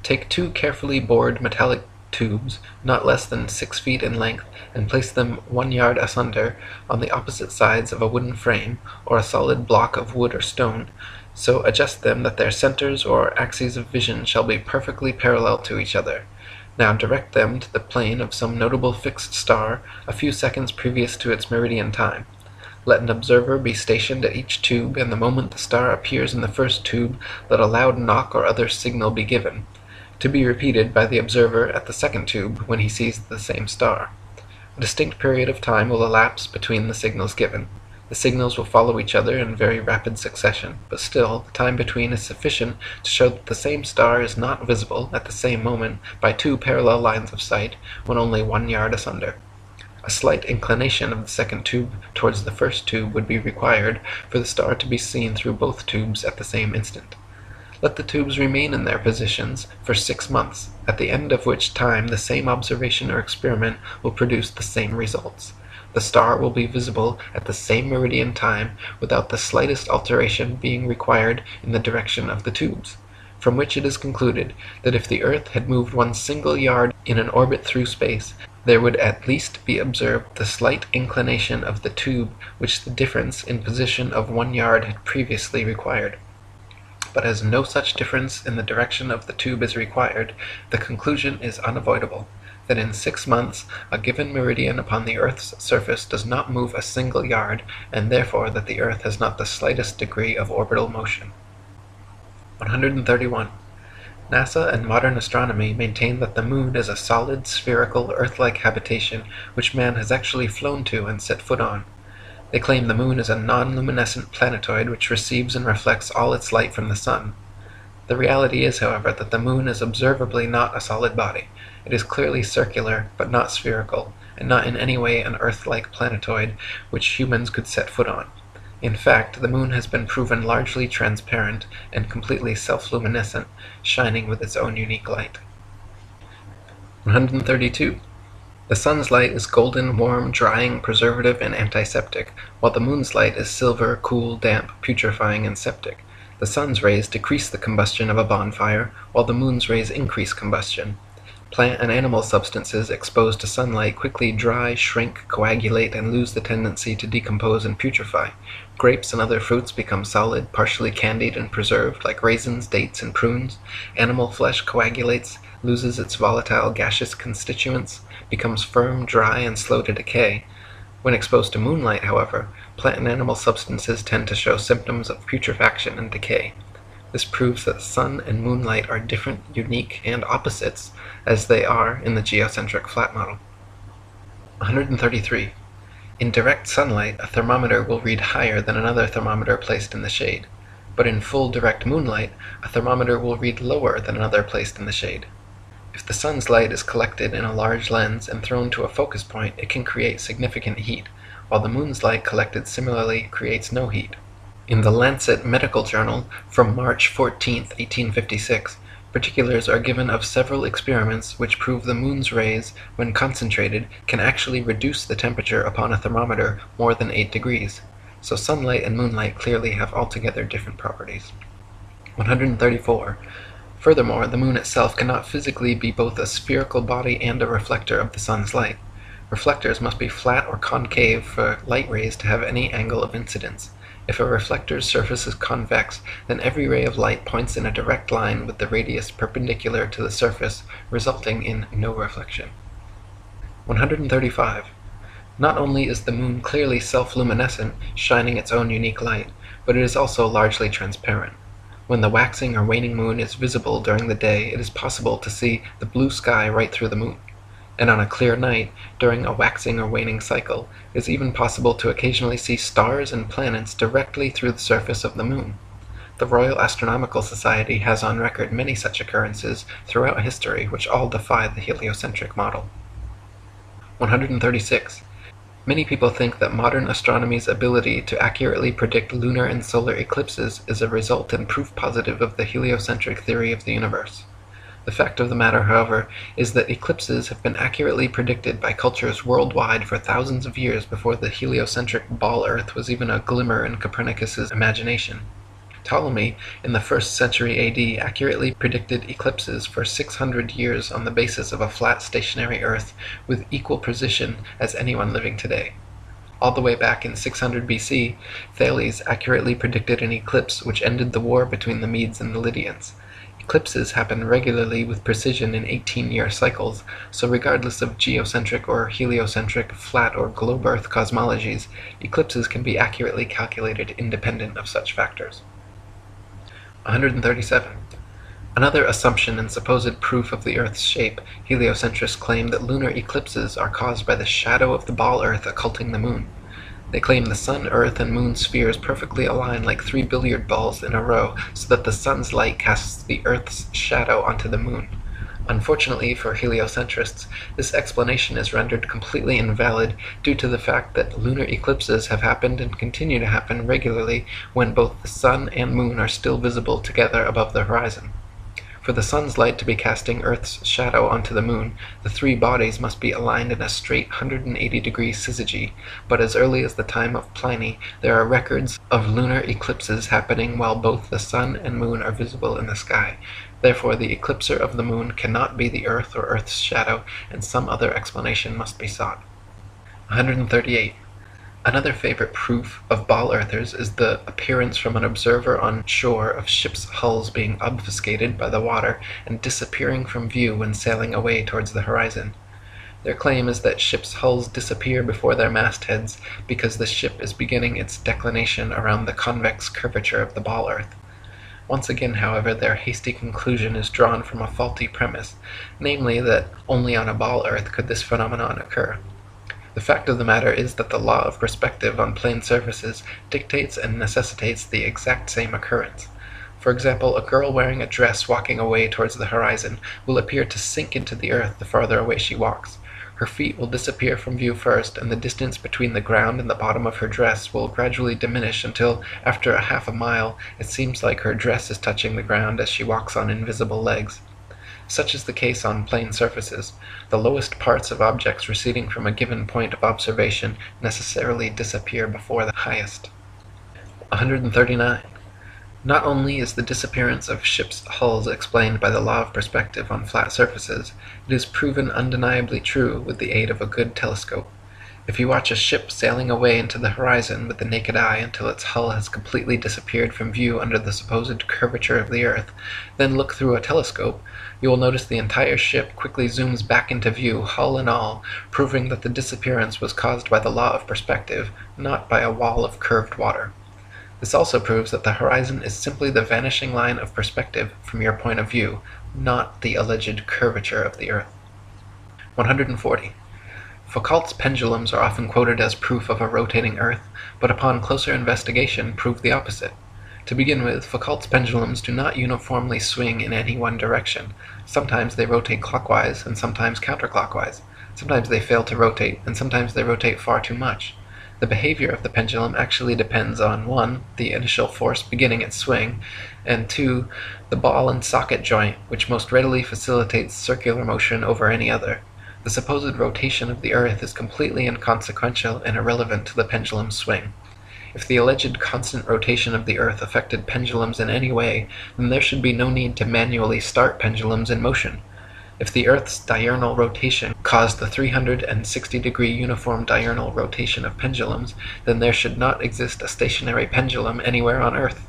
Take 2 carefully bored metallic tubes, not less than 6 feet in length, and place them 1 yard asunder on the opposite sides of a wooden frame, or a solid block of wood or stone, so adjust them that their centers or axes of vision shall be perfectly parallel to each other. Now direct them to the plane of some notable fixed star a few seconds previous to its meridian time. Let an observer be stationed at each tube, and the moment the star appears in the first tube, let a loud knock or other signal be given, to be repeated by the observer at the second tube when he sees the same star. A distinct period of time will elapse between the signals given. The signals will follow each other in very rapid succession, but still, the time between is sufficient to show that the same star is not visible at the same moment by two parallel lines of sight when only 1 yard asunder. A slight inclination of the second tube towards the first tube would be required for the star to be seen through both tubes at the same instant. Let the tubes remain in their positions for 6 months, at the end of which time the same observation or experiment will produce the same results. The star will be visible at the same meridian time without the slightest alteration being required in the direction of the tubes, from which it is concluded that if the earth had moved 1 single yard in an orbit through space, there would at least be observed the slight inclination of the tube which the difference in position of 1 yard had previously required. But as no such difference in the direction of the tube is required, the conclusion is unavoidable, that in 6 months a given meridian upon the earth's surface does not move a single yard, and therefore that the earth has not the slightest degree of orbital motion. 131. NASA and modern astronomy maintain that the moon is a solid, spherical, Earth-like habitation which man has actually flown to and set foot on. They claim the moon is a non-luminescent planetoid which receives and reflects all its light from the sun. The reality is, however, that the moon is observably not a solid body. It is clearly circular, but not spherical, and not in any way an Earth-like planetoid which humans could set foot on. In fact, the moon has been proven largely transparent and completely self-luminescent, shining with its own unique light. 132. The sun's light is golden, warm, drying, preservative, and antiseptic, while the moon's light is silver, cool, damp, putrefying, and septic. The sun's rays decrease the combustion of a bonfire, while the moon's rays increase combustion. Plant and animal substances exposed to sunlight quickly dry, shrink, coagulate, and lose the tendency to decompose and putrefy. Grapes and other fruits become solid, partially candied and preserved, like raisins, dates, and prunes. Animal flesh coagulates, loses its volatile gaseous constituents, becomes firm, dry, and slow to decay. When exposed to moonlight, however, plant and animal substances tend to show symptoms of putrefaction and decay. This proves that sun and moonlight are different, unique, and opposites, as they are in the geocentric flat model. 133. In direct sunlight, a thermometer will read higher than another thermometer placed in the shade, but in full direct moonlight, a thermometer will read lower than another placed in the shade. If the sun's light is collected in a large lens and thrown to a focus point, it can create significant heat, while the moon's light collected similarly creates no heat. In the Lancet Medical Journal from March 14, 1856, particulars are given of several experiments which prove the moon's rays, when concentrated, can actually reduce the temperature upon a thermometer more than 8 degrees. So sunlight and moonlight clearly have altogether different properties. 134. Furthermore, the moon itself cannot physically be both a spherical body and a reflector of the sun's light. Reflectors must be flat or concave for light rays to have any angle of incidence. If a reflector's surface is convex, then every ray of light points in a direct line with the radius perpendicular to the surface, resulting in no reflection. 135. Not only is the moon clearly self-luminescent, shining its own unique light, but it is also largely transparent. When the waxing or waning moon is visible during the day, it is possible to see the blue sky right through the moon. And on a clear night, during a waxing or waning cycle, it is even possible to occasionally see stars and planets directly through the surface of the moon. The Royal Astronomical Society has on record many such occurrences throughout history which all defy the heliocentric model. 136. Many people think that modern astronomy's ability to accurately predict lunar and solar eclipses is a result and proof positive of the heliocentric theory of the universe. The fact of the matter, however, is that eclipses have been accurately predicted by cultures worldwide for thousands of years before the heliocentric ball Earth was even a glimmer in Copernicus's imagination. Ptolemy, in the 1st century AD, accurately predicted eclipses for 600 years on the basis of a flat stationary Earth with equal precision as anyone living today. All the way back in 600 BC, Thales accurately predicted an eclipse which ended the war between the Medes and the Lydians. Eclipses happen regularly with precision in 18-year cycles, so regardless of geocentric or heliocentric, flat or globe Earth cosmologies, eclipses can be accurately calculated independent of such factors. 137. Another assumption and supposed proof of the Earth's shape, heliocentrists claim that lunar eclipses are caused by the shadow of the ball Earth occulting the moon. They claim the Sun, Earth, and Moon spheres perfectly align like 3 billiard balls in a row, so that the Sun's light casts the Earth's shadow onto the Moon. Unfortunately for heliocentrists, this explanation is rendered completely invalid due to the fact that lunar eclipses have happened and continue to happen regularly when both the Sun and Moon are still visible together above the horizon. For the Sun's light to be casting Earth's shadow onto the Moon, the three bodies must be aligned in a straight 180-degree syzygy, but as early as the time of Pliny, there are records of lunar eclipses happening while both the Sun and Moon are visible in the sky. Therefore, the eclipser of the Moon cannot be the Earth or Earth's shadow, and some other explanation must be sought. 138. Another favorite proof of ball-earthers is the appearance from an observer on shore of ships' hulls being obfuscated by the water and disappearing from view when sailing away towards the horizon. Their claim is that ships' hulls disappear before their mastheads because the ship is beginning its declination around the convex curvature of the ball-earth. Once again, however, their hasty conclusion is drawn from a faulty premise, namely that only on a ball-earth could this phenomenon occur. The fact of the matter is that the law of perspective on plane surfaces dictates and necessitates the exact same occurrence. For example, a girl wearing a dress walking away towards the horizon will appear to sink into the earth the farther away she walks. Her feet will disappear from view first, and the distance between the ground and the bottom of her dress will gradually diminish until, after a half a mile, it seems like her dress is touching the ground as she walks on invisible legs. Such is the case on plane surfaces. The lowest parts of objects receding from a given point of observation necessarily disappear before the highest. 139. Not only is the disappearance of ships' hulls explained by the law of perspective on flat surfaces, it is proven undeniably true with the aid of a good telescope. If you watch a ship sailing away into the horizon with the naked eye until its hull has completely disappeared from view under the supposed curvature of the earth, then look through a telescope, you will notice the entire ship quickly zooms back into view, hull and all, proving that the disappearance was caused by the law of perspective, not by a wall of curved water. This also proves that the horizon is simply the vanishing line of perspective from your point of view, not the alleged curvature of the earth. 140. Foucault's pendulums are often quoted as proof of a rotating earth, but upon closer investigation prove the opposite. To begin with, Foucault's pendulums do not uniformly swing in any one direction. Sometimes they rotate clockwise and sometimes counterclockwise. Sometimes they fail to rotate, and sometimes they rotate far too much. The behavior of the pendulum actually depends on 1. The initial force beginning its swing, and 2. The ball and socket joint, which most readily facilitates circular motion over any other. The supposed rotation of the earth is completely inconsequential and irrelevant to the pendulum's swing. If the alleged constant rotation of the earth affected pendulums in any way, then there should be no need to manually start pendulums in motion. If the earth's diurnal rotation caused the 360-degree uniform diurnal rotation of pendulums, then there should not exist a stationary pendulum anywhere on earth.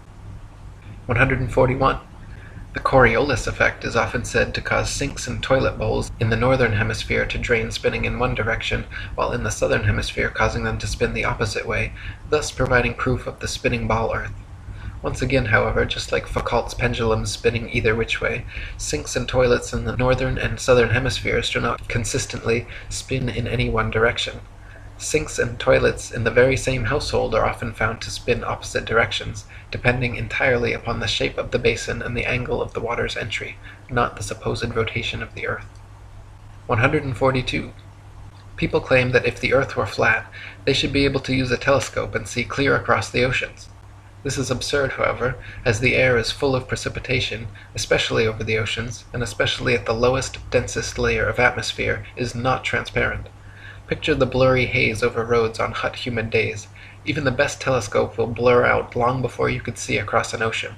141. The Coriolis effect is often said to cause sinks in toilet bowls in the northern hemisphere to drain spinning in one direction, while in the southern hemisphere causing them to spin the opposite way, thus providing proof of the spinning ball earth. Once again, however, just like Foucault's pendulums spinning either which way, sinks and toilets in the northern and southern hemispheres do not consistently spin in any one direction. Sinks and toilets in the very same household are often found to spin opposite directions, depending entirely upon the shape of the basin and the angle of the water's entry, not the supposed rotation of the earth. 142. People claim that if the earth were flat, they should be able to use a telescope and see clear across the oceans. This is absurd, however, as the air is full of precipitation, especially over the oceans, and especially at the lowest, densest layer of atmosphere, is not transparent. Picture the blurry haze over roads on hot, humid days. Even the best telescope will blur out long before you could see across an ocean.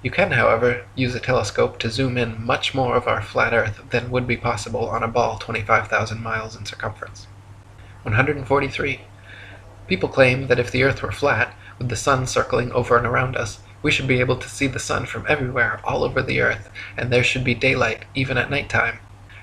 You can, however, use a telescope to zoom in much more of our flat Earth than would be possible on a ball 25,000 miles in circumference. 143. People claim that if the Earth were flat, with the sun circling over and around us, we should be able to see the sun from everywhere, all over the Earth, and there should be daylight, even at night time.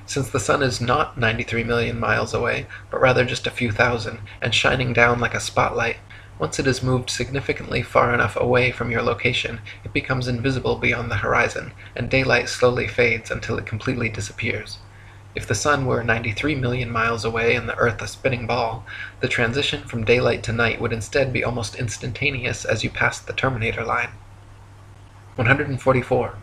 Since the sun is not 93 million miles away, but rather just a few thousand, and shining down like a spotlight, once it is moved significantly far enough away from your location, it becomes invisible beyond the horizon, and daylight slowly fades until it completely disappears. If the sun were 93 million miles away and the Earth a spinning ball, the transition from daylight to night would instead be almost instantaneous as you passed the terminator line. 144.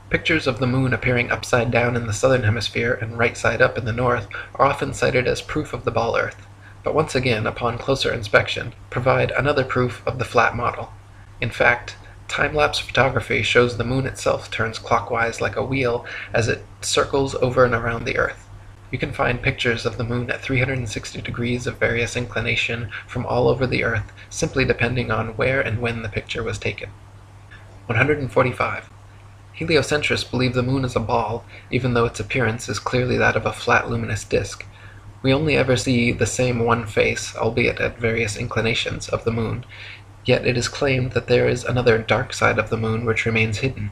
Pictures of the moon appearing upside down in the southern hemisphere and right side up in the north are often cited as proof of the ball Earth, but once again, upon closer inspection, provide another proof of the flat model. In fact, time-lapse photography shows the moon itself turns clockwise like a wheel as it circles over and around the Earth. You can find pictures of the moon at 360 degrees of various inclination from all over the Earth, simply depending on where and when the picture was taken. 145. Heliocentrists believe the moon is a ball, even though its appearance is clearly that of a flat luminous disk. We only ever see the same one face, albeit at various inclinations, of the moon, yet it is claimed that there is another dark side of the moon which remains hidden.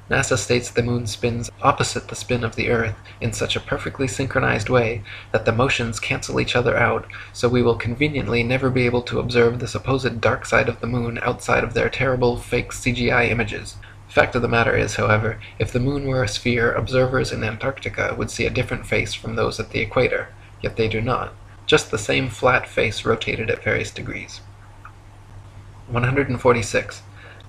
NASA states the moon spins opposite the spin of the Earth in such a perfectly synchronized way that the motions cancel each other out, so we will conveniently never be able to observe the supposed dark side of the moon outside of their terrible fake CGI images. Fact of the matter is, however, if the moon were a sphere, observers in Antarctica would see a different face from those at the equator, yet they do not. Just the same flat face rotated at various degrees. 146.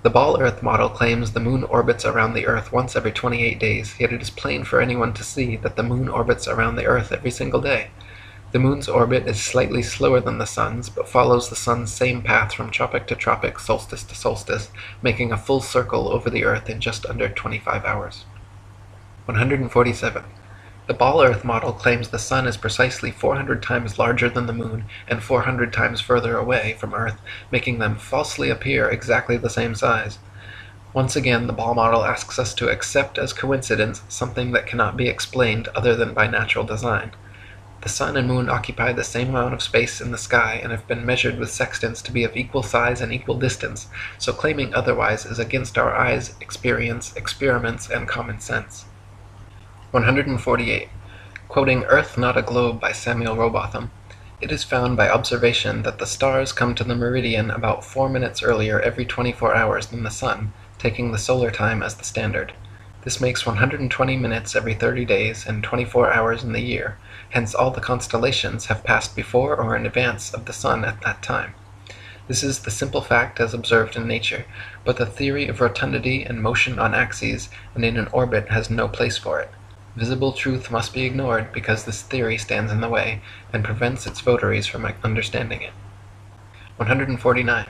The ball Earth model claims the moon orbits around the Earth once every 28 days, yet it is plain for anyone to see that the moon orbits around the Earth every single day. The moon's orbit is slightly slower than the sun's, but follows the sun's same path from tropic to tropic, solstice to solstice, making a full circle over the Earth in just under 25 hours. 147. The ball Earth model claims the sun is precisely 400 times larger than the moon and 400 times further away from Earth, making them falsely appear exactly the same size. Once again, the ball model asks us to accept as coincidence something that cannot be explained other than by natural design. The sun and moon occupy the same amount of space in the sky and have been measured with sextants to be of equal size and equal distance, so claiming otherwise is against our eyes, experience, experiments, and common sense. 148. Quoting Earth Not a Globe by Samuel Rowbotham, it is found by observation that the stars come to the meridian about 4 minutes earlier every 24 hours than the sun, taking the solar time as the standard. This makes 120 minutes every 30 days and 24 hours in the year, hence all the constellations have passed before or in advance of the sun at that time. This is the simple fact as observed in nature, but the theory of rotundity and motion on axes and in an orbit has no place for it. Visible truth must be ignored because this theory stands in the way and prevents its votaries from understanding it. 149.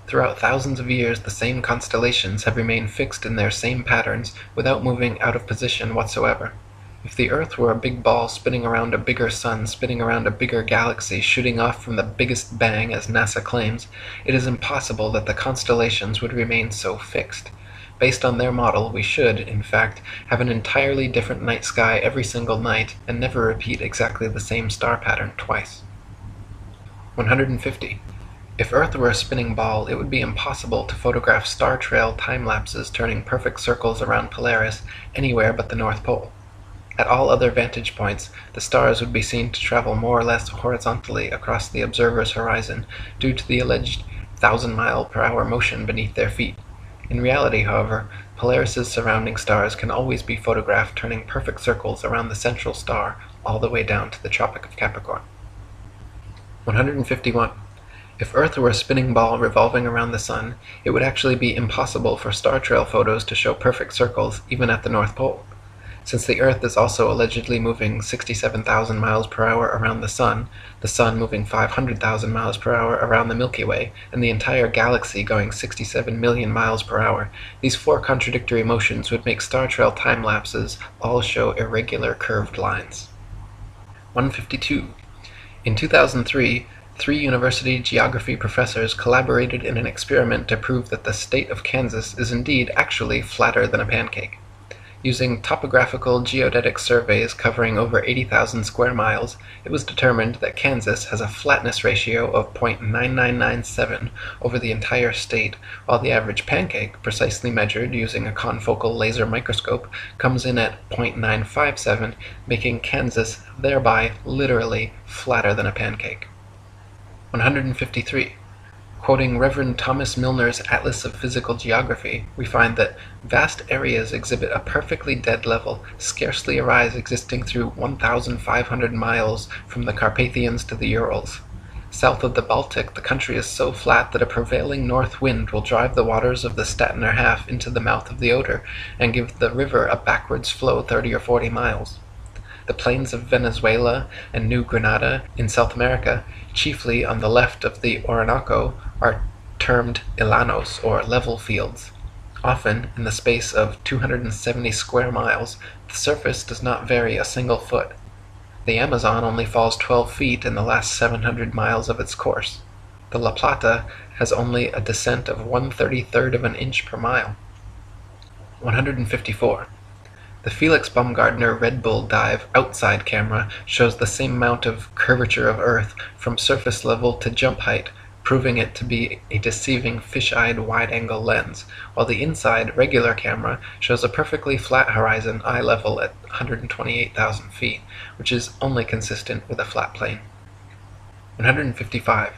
Throughout thousands of years, the same constellations have remained fixed in their same patterns without moving out of position whatsoever. If the Earth were a big ball spinning around a bigger sun, spinning around a bigger galaxy, shooting off from the biggest bang, as NASA claims, it is impossible that the constellations would remain so fixed. Based on their model, we should, in fact, have an entirely different night sky every single night and never repeat exactly the same star pattern twice. 150. If Earth were a spinning ball, it would be impossible to photograph star trail time-lapses turning perfect circles around Polaris anywhere but the North Pole. At all other vantage points, the stars would be seen to travel more or less horizontally across the observer's horizon due to the alleged 1,000-mile-per-hour motion beneath their feet. In reality, however, Polaris's surrounding stars can always be photographed turning perfect circles around the central star all the way down to the Tropic of Capricorn. 151. If Earth were a spinning ball revolving around the sun, it would actually be impossible for star trail photos to show perfect circles even at the North Pole. Since the Earth is also allegedly moving 67,000 miles per hour around the sun moving 500,000 miles per hour around the Milky Way, and the entire galaxy going 67 million miles per hour, these four contradictory motions would make star trail time lapses all show irregular curved lines. 152. In 2003, 3 university geography professors collaborated in an experiment to prove that the state of Kansas is indeed actually flatter than a pancake. Using topographical geodetic surveys covering over 80,000 square miles, it was determined that Kansas has a flatness ratio of 0.9997 over the entire state, while the average pancake, precisely measured using a confocal laser microscope, comes in at 0.957, making Kansas thereby literally flatter than a pancake. 153. Quoting Reverend Thomas Milner's Atlas of Physical Geography, we find that vast areas exhibit a perfectly dead level, scarcely a rise existing through 1,500 miles from the Carpathians to the Urals. South of the Baltic, the country is so flat that a prevailing north wind will drive the waters of the Stettiner Half into the mouth of the Oder, and give the river a backwards flow 30 or 40 miles. The plains of Venezuela and New Granada in South America, chiefly on the left of the Orinoco, are termed llanos, or level fields. Often, in the space of 270 square miles, the surface does not vary a single foot. The Amazon only falls 12 feet in the last 700 miles of its course. The La Plata has only a descent of 1/33 of an inch per mile. 154. The Felix Baumgartner Red Bull Dive outside camera shows the same amount of curvature of Earth from surface level to jump height, proving it to be a deceiving fish-eyed wide-angle lens, while the inside regular camera shows a perfectly flat horizon eye level at 128,000 feet, which is only consistent with a flat plane. 155.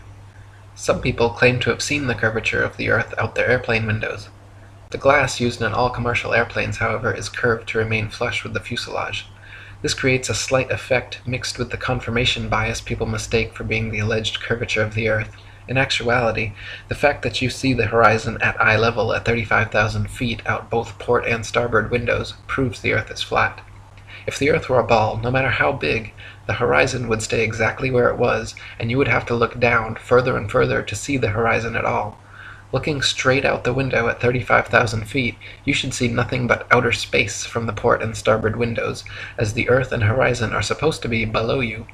Some people claim to have seen the curvature of the Earth out their airplane windows. The glass used in all commercial airplanes, however, is curved to remain flush with the fuselage. This creates a slight effect mixed with the confirmation bias people mistake for being the alleged curvature of the Earth. In actuality, the fact that you see the horizon at eye level at 35,000 feet out both port and starboard windows proves the Earth is flat. If the Earth were a ball, no matter how big, the horizon would stay exactly where it was, and you would have to look down further and further to see the horizon at all. Looking straight out the window at 35,000 feet, you should see nothing but outer space from the port and starboard windows, as the Earth and horizon are supposed to be below you.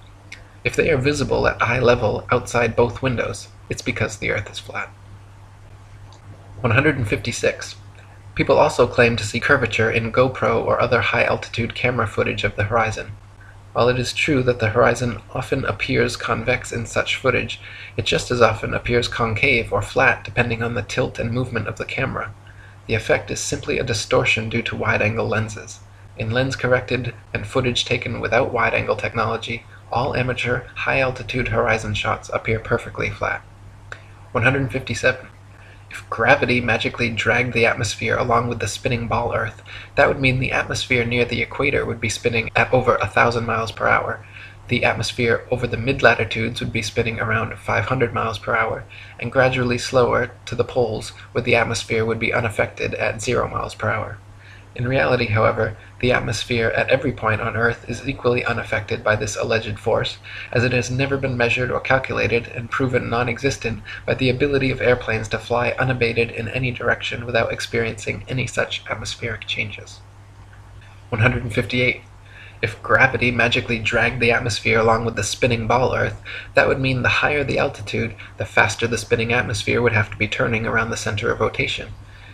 If they are visible at eye level outside both windows, it's because the Earth is flat. 156. People also claim to see curvature in GoPro or other high-altitude camera footage of the horizon. While it is true that the horizon often appears convex in such footage, it just as often appears concave or flat depending on the tilt and movement of the camera. The effect is simply a distortion due to wide-angle lenses. In lens-corrected and footage taken without wide-angle technology, all amateur high-altitude horizon shots appear perfectly flat. 157. If gravity magically dragged the atmosphere along with the spinning ball Earth, that would mean the atmosphere near the equator would be spinning at over 1,000 miles per hour. The atmosphere over the mid-latitudes would be spinning around 500 miles per hour, and gradually slower to the poles, where the atmosphere would be unaffected at 0 miles per hour. In reality, however, the atmosphere at every point on Earth is equally unaffected by this alleged force, as it has never been measured or calculated and proven non-existent by the ability of airplanes to fly unabated in any direction without experiencing any such atmospheric changes. 158. If gravity magically dragged the atmosphere along with the spinning ball Earth, that would mean the higher the altitude, the faster the spinning atmosphere would have to be turning around the center of rotation.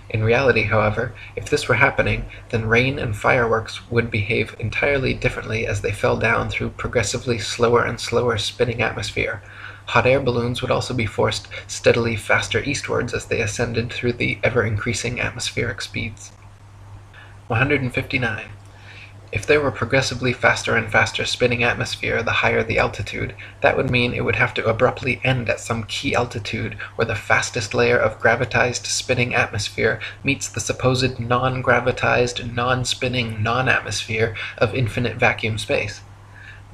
In reality, however, if this were happening, then rain and fireworks would behave entirely differently as they fell down through progressively slower and slower spinning atmosphere. Hot air balloons would also be forced steadily faster eastwards as they ascended through the ever-increasing atmospheric speeds. 159. If there were progressively faster and faster spinning atmosphere the higher the altitude, that would mean it would have to abruptly end at some key altitude where the fastest layer of gravitized spinning atmosphere meets the supposed non-gravitized, non-spinning, non-atmosphere of infinite vacuum space.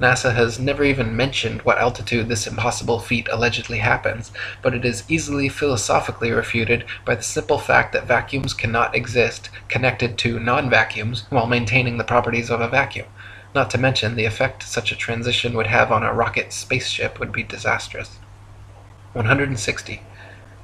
NASA has never even mentioned what altitude this impossible feat allegedly happens, but it is easily philosophically refuted by the simple fact that vacuums cannot exist connected to non-vacuums while maintaining the properties of a vacuum. Not to mention the effect such a transition would have on a rocket spaceship would be disastrous. 160.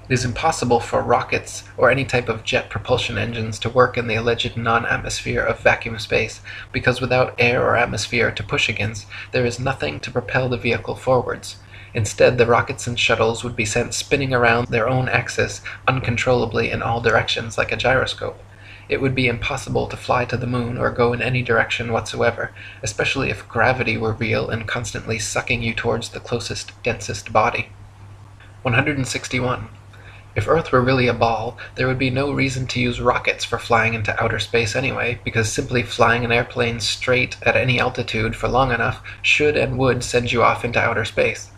It is impossible for rockets or any type of jet propulsion engines to work in the alleged non-atmosphere of vacuum space, because without air or atmosphere to push against, there is nothing to propel the vehicle forwards. Instead, the rockets and shuttles would be sent spinning around their own axis uncontrollably in all directions like a gyroscope. It would be impossible to fly to the moon or go in any direction whatsoever, especially if gravity were real and constantly sucking you towards the closest, densest body. 161. If Earth were really a ball, there would be no reason to use rockets for flying into outer space anyway, because simply flying an airplane straight at any altitude for long enough should and would send you off into outer space.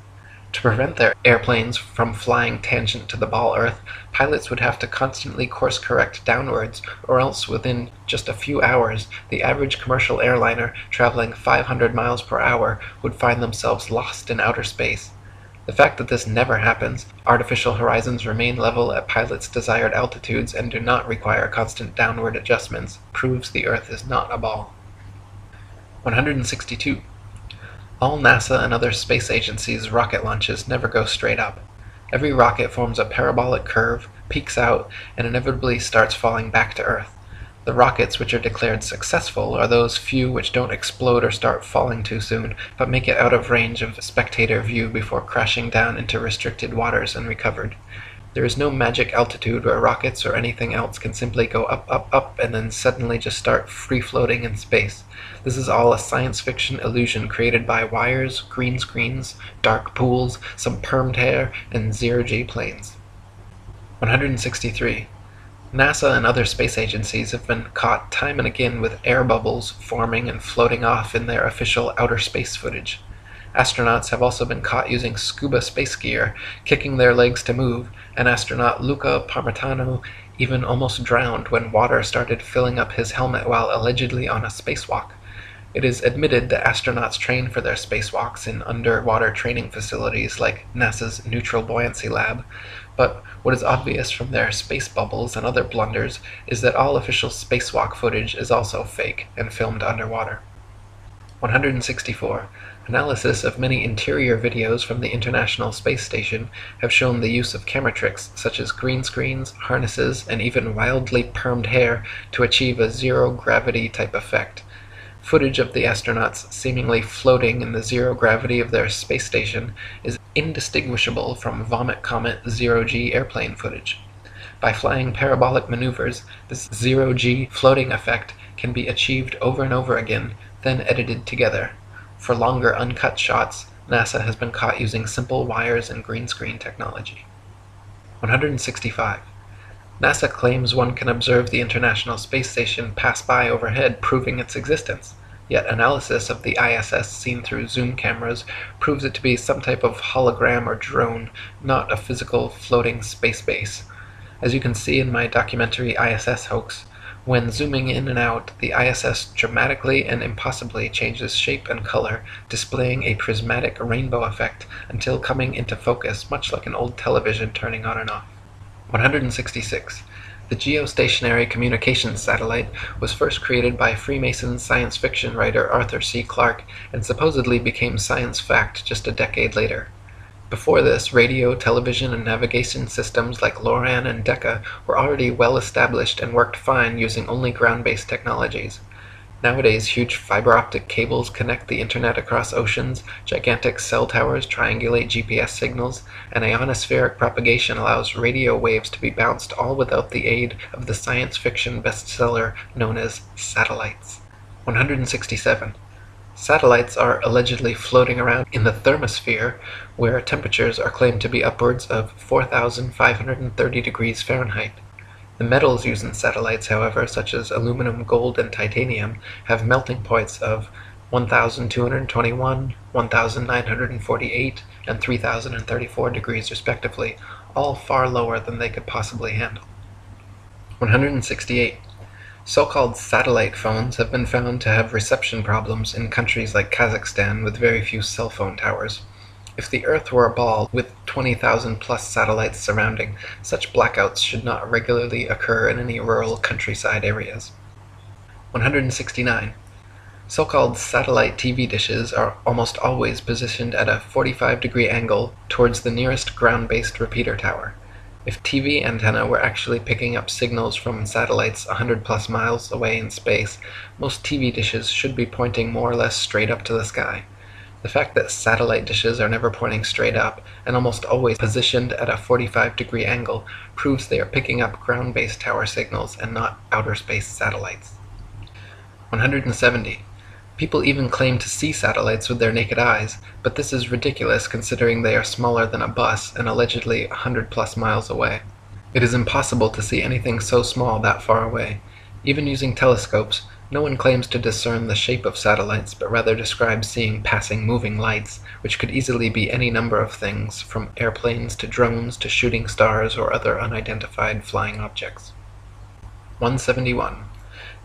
To prevent their airplanes from flying tangent to the ball Earth, pilots would have to constantly course correct downwards, or else within just a few hours, the average commercial airliner traveling 500 miles per hour would find themselves lost in outer space. The fact that this never happens, artificial horizons remain level at pilots' desired altitudes and do not require constant downward adjustments, proves the Earth is not a ball. 162. All NASA and other space agencies' rocket launches never go straight up. Every rocket forms a parabolic curve, peaks out, and inevitably starts falling back to Earth. The rockets which are declared successful are those few which don't explode or start falling too soon, but make it out of range of spectator view before crashing down into restricted waters and recovered. There is no magic altitude where rockets or anything else can simply go up, up, up, and then suddenly just start free-floating in space. This is all a science fiction illusion created by wires, green screens, dark pools, some permed hair, and zero-G planes. 163. NASA and other space agencies have been caught time and again with air bubbles forming and floating off in their official outer space footage. Astronauts have also been caught using scuba space gear, kicking their legs to move, and astronaut Luca Parmitano even almost drowned when water started filling up his helmet while allegedly on a spacewalk. It is admitted that astronauts train for their spacewalks in underwater training facilities like NASA's Neutral Buoyancy Lab, but what is obvious from their space bubbles and other blunders is that all official spacewalk footage is also fake and filmed underwater. 164. Analysis of many interior videos from the International Space Station have shown the use of camera tricks such as green screens, harnesses, and even wildly permed hair to achieve a zero-gravity type effect. Footage of the astronauts seemingly floating in the zero gravity of their space station is indistinguishable from Vomit Comet zero-G airplane footage. By flying parabolic maneuvers, this zero-G floating effect can be achieved over and over again, then edited together. For longer uncut shots, NASA has been caught using simple wires and green screen technology. 165. NASA claims one can observe the International Space Station pass by overhead, proving its existence. Yet analysis of the ISS seen through zoom cameras proves it to be some type of hologram or drone, not a physical floating space base. As you can see in my documentary ISS Hoax, when zooming in and out, the ISS dramatically and impossibly changes shape and color, displaying a prismatic rainbow effect until coming into focus, much like an old television turning on and off. 166. The geostationary communications satellite was first created by Freemason science fiction writer Arthur C. Clarke and supposedly became science fact just a decade later. Before this, radio, television, and navigation systems like LORAN and Decca were already well established and worked fine using only ground-based technologies. Nowadays, huge fiber-optic cables connect the internet across oceans, gigantic cell towers triangulate GPS signals, and ionospheric propagation allows radio waves to be bounced all without the aid of the science fiction bestseller known as satellites. 167. Satellites are allegedly floating around in the thermosphere, where temperatures are claimed to be upwards of 4,530 degrees Fahrenheit. The metals used in satellites, however, such as aluminum, gold, and titanium, have melting points of 1,221, 1,948, and 3,034 degrees respectively, all far lower than they could possibly handle. 168. So-called satellite phones have been found to have reception problems in countries like Kazakhstan with very few cell phone towers. If the Earth were a ball with 20,000 plus satellites surrounding, such blackouts should not regularly occur in any rural countryside areas. 169. So-called satellite TV dishes are almost always positioned at a 45-degree angle towards the nearest ground-based repeater tower. If TV antenna were actually picking up signals from satellites 100 plus miles away in space, most TV dishes should be pointing more or less straight up to the sky. The fact that satellite dishes are never pointing straight up, and almost always positioned at a 45-degree angle, proves they are picking up ground-based tower signals and not outer space satellites. 170. People even claim to see satellites with their naked eyes, but this is ridiculous considering they are smaller than a bus and allegedly 100 plus miles away. It is impossible to see anything so small that far away. Even using telescopes, No one claims to discern the shape of satellites, but rather describes seeing passing moving lights, which could easily be any number of things, from airplanes to drones to shooting stars or other unidentified flying objects. 171.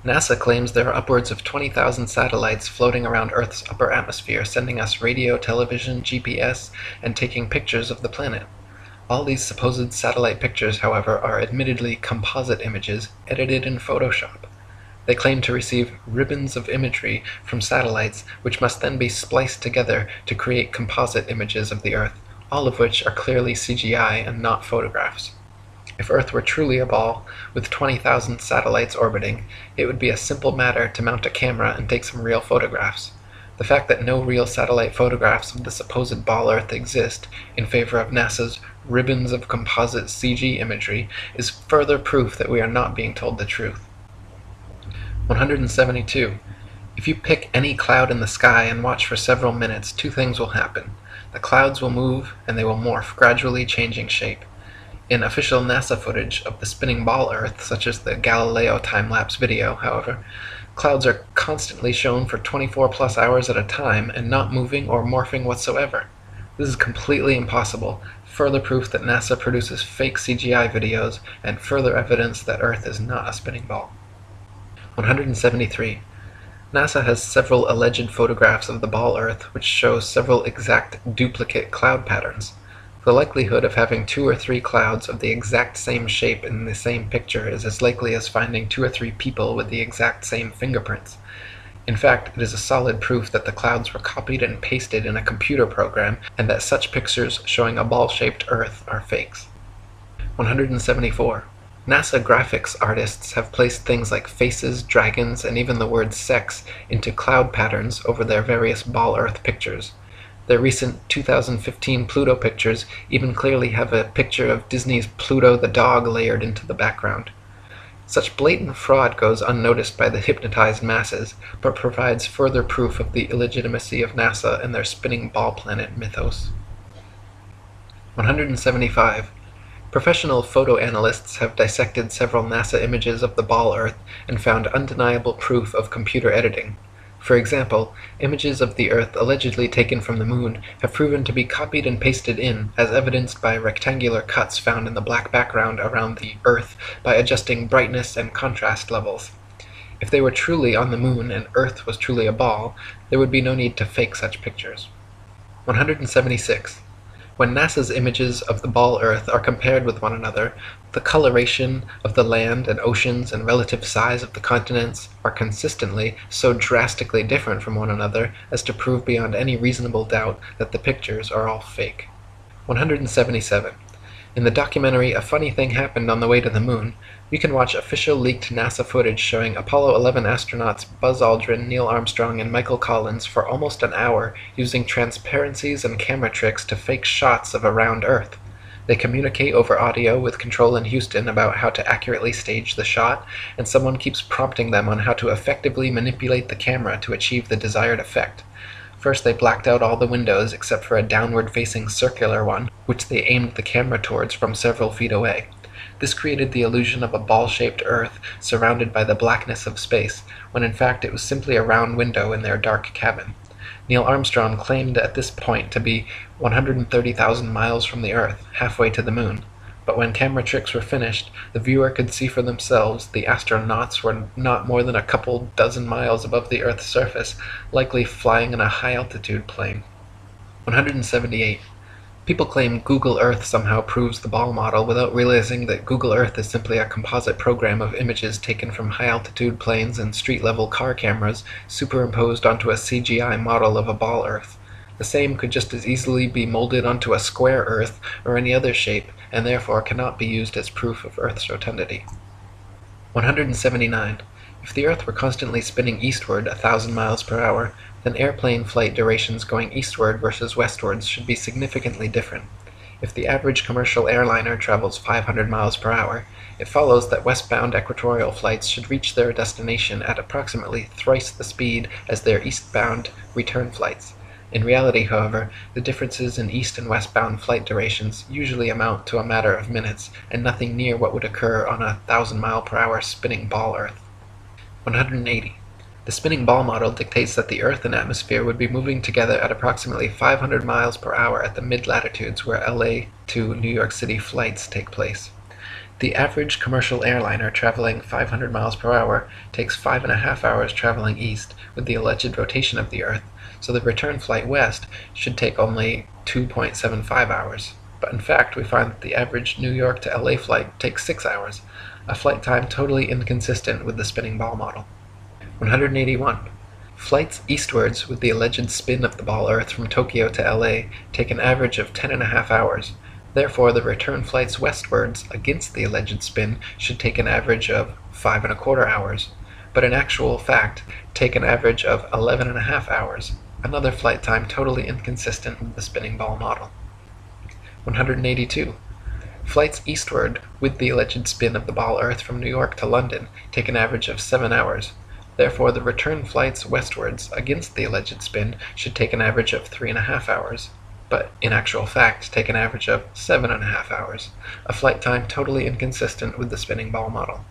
NASA claims there are upwards of 20,000 satellites floating around Earth's upper atmosphere, sending us radio, television, GPS, and taking pictures of the planet. All these supposed satellite pictures, however, are admittedly composite images edited in Photoshop. They claim to receive ribbons of imagery from satellites, which must then be spliced together to create composite images of the Earth, all of which are clearly CGI and not photographs. If Earth were truly a ball, with 20,000 satellites orbiting, it would be a simple matter to mount a camera and take some real photographs. The fact that no real satellite photographs of the supposed ball Earth exist, in favor of NASA's ribbons of composite CG imagery, is further proof that we are not being told the truth. 172. If you pick any cloud in the sky and watch for several minutes, two things will happen. The clouds will move, and they will morph, gradually changing shape. In official NASA footage of the spinning ball Earth, such as the Galileo time-lapse video, however, clouds are constantly shown for 24+ hours at a time and not moving or morphing whatsoever. This is completely impossible, further proof that NASA produces fake CGI videos, and further evidence that Earth is not a spinning ball. 173. NASA has several alleged photographs of the ball Earth which show several exact duplicate cloud patterns. The likelihood of having 2 or 3 clouds of the exact same shape in the same picture is as likely as finding 2 or 3 people with the exact same fingerprints. In fact, it is a solid proof that the clouds were copied and pasted in a computer program, and that such pictures showing a ball-shaped Earth are fakes. 174. NASA graphics artists have placed things like faces, dragons, and even the word sex into cloud patterns over their various ball Earth pictures. Their recent 2015 Pluto pictures even clearly have a picture of Disney's Pluto the dog layered into the background. Such blatant fraud goes unnoticed by the hypnotized masses, but provides further proof of the illegitimacy of NASA and their spinning ball planet mythos. 175. Professional photo analysts have dissected several NASA images of the ball Earth and found undeniable proof of computer editing. For example, images of the Earth allegedly taken from the Moon have proven to be copied and pasted in, as evidenced by rectangular cuts found in the black background around the Earth by adjusting brightness and contrast levels. If they were truly on the Moon and Earth was truly a ball, there would be no need to fake such pictures. 176. When NASA's images of the ball Earth are compared with one another, the coloration of the land and oceans and relative size of the continents are consistently so drastically different from one another as to prove beyond any reasonable doubt that the pictures are all fake. 177. In the documentary A Funny Thing Happened on the Way to the Moon, we can watch official leaked NASA footage showing Apollo 11 astronauts Buzz Aldrin, Neil Armstrong, and Michael Collins for almost an hour using transparencies and camera tricks to fake shots of a round Earth. They communicate over audio with Control in Houston about how to accurately stage the shot, and someone keeps prompting them on how to effectively manipulate the camera to achieve the desired effect. First, they blacked out all the windows except for a downward-facing circular one, which they aimed the camera towards from several feet away. This created the illusion of a ball-shaped Earth surrounded by the blackness of space, when in fact it was simply a round window in their dark cabin. Neil Armstrong claimed at this point to be 130,000 miles from the Earth, halfway to the Moon. But when camera tricks were finished, the viewer could see for themselves the astronauts were not more than a couple dozen miles above the Earth's surface, likely flying in a high-altitude plane. 178. People claim Google Earth somehow proves the ball model without realizing that Google Earth is simply a composite program of images taken from high-altitude planes and street-level car cameras superimposed onto a CGI model of a ball Earth. The same could just as easily be molded onto a square Earth or any other shape, and therefore cannot be used as proof of Earth's rotundity. 179. If the Earth were constantly spinning eastward 1,000 miles per hour, then airplane flight durations going eastward versus westwards should be significantly different. If the average commercial airliner travels 500 miles per hour, it follows that westbound equatorial flights should reach their destination at approximately thrice the speed as their eastbound return flights. In reality, however, the differences in east and westbound flight durations usually amount to a matter of minutes, and nothing near what would occur on a 1,000 mile per hour spinning ball Earth. 180. The spinning ball model dictates that the Earth and atmosphere would be moving together at approximately 500 miles per hour at the mid-latitudes where LA to New York City flights take place. The average commercial airliner traveling 500 miles per hour takes 5.5 hours traveling east with the alleged rotation of the Earth, so the return flight west should take only 2.75 hours. But in fact, we find that the average New York to LA flight takes 6 hours, a flight time totally inconsistent with the spinning ball model. 181. Flights eastwards with the alleged spin of the ball Earth from Tokyo to LA take an average of 10.5 hours. Therefore, the return flights westwards against the alleged spin should take an average of 5.25 hours, but in actual fact take an average of 11.5 hours, another flight time totally inconsistent with the spinning ball model. 182. Flights eastward with the alleged spin of the ball Earth from New York to London take an average of 7 hours. Therefore, the return flights westwards against the alleged spin should take an average of 3.5 hours, but in actual fact take an average of 7.5 hours, a flight time totally inconsistent with the spinning ball model.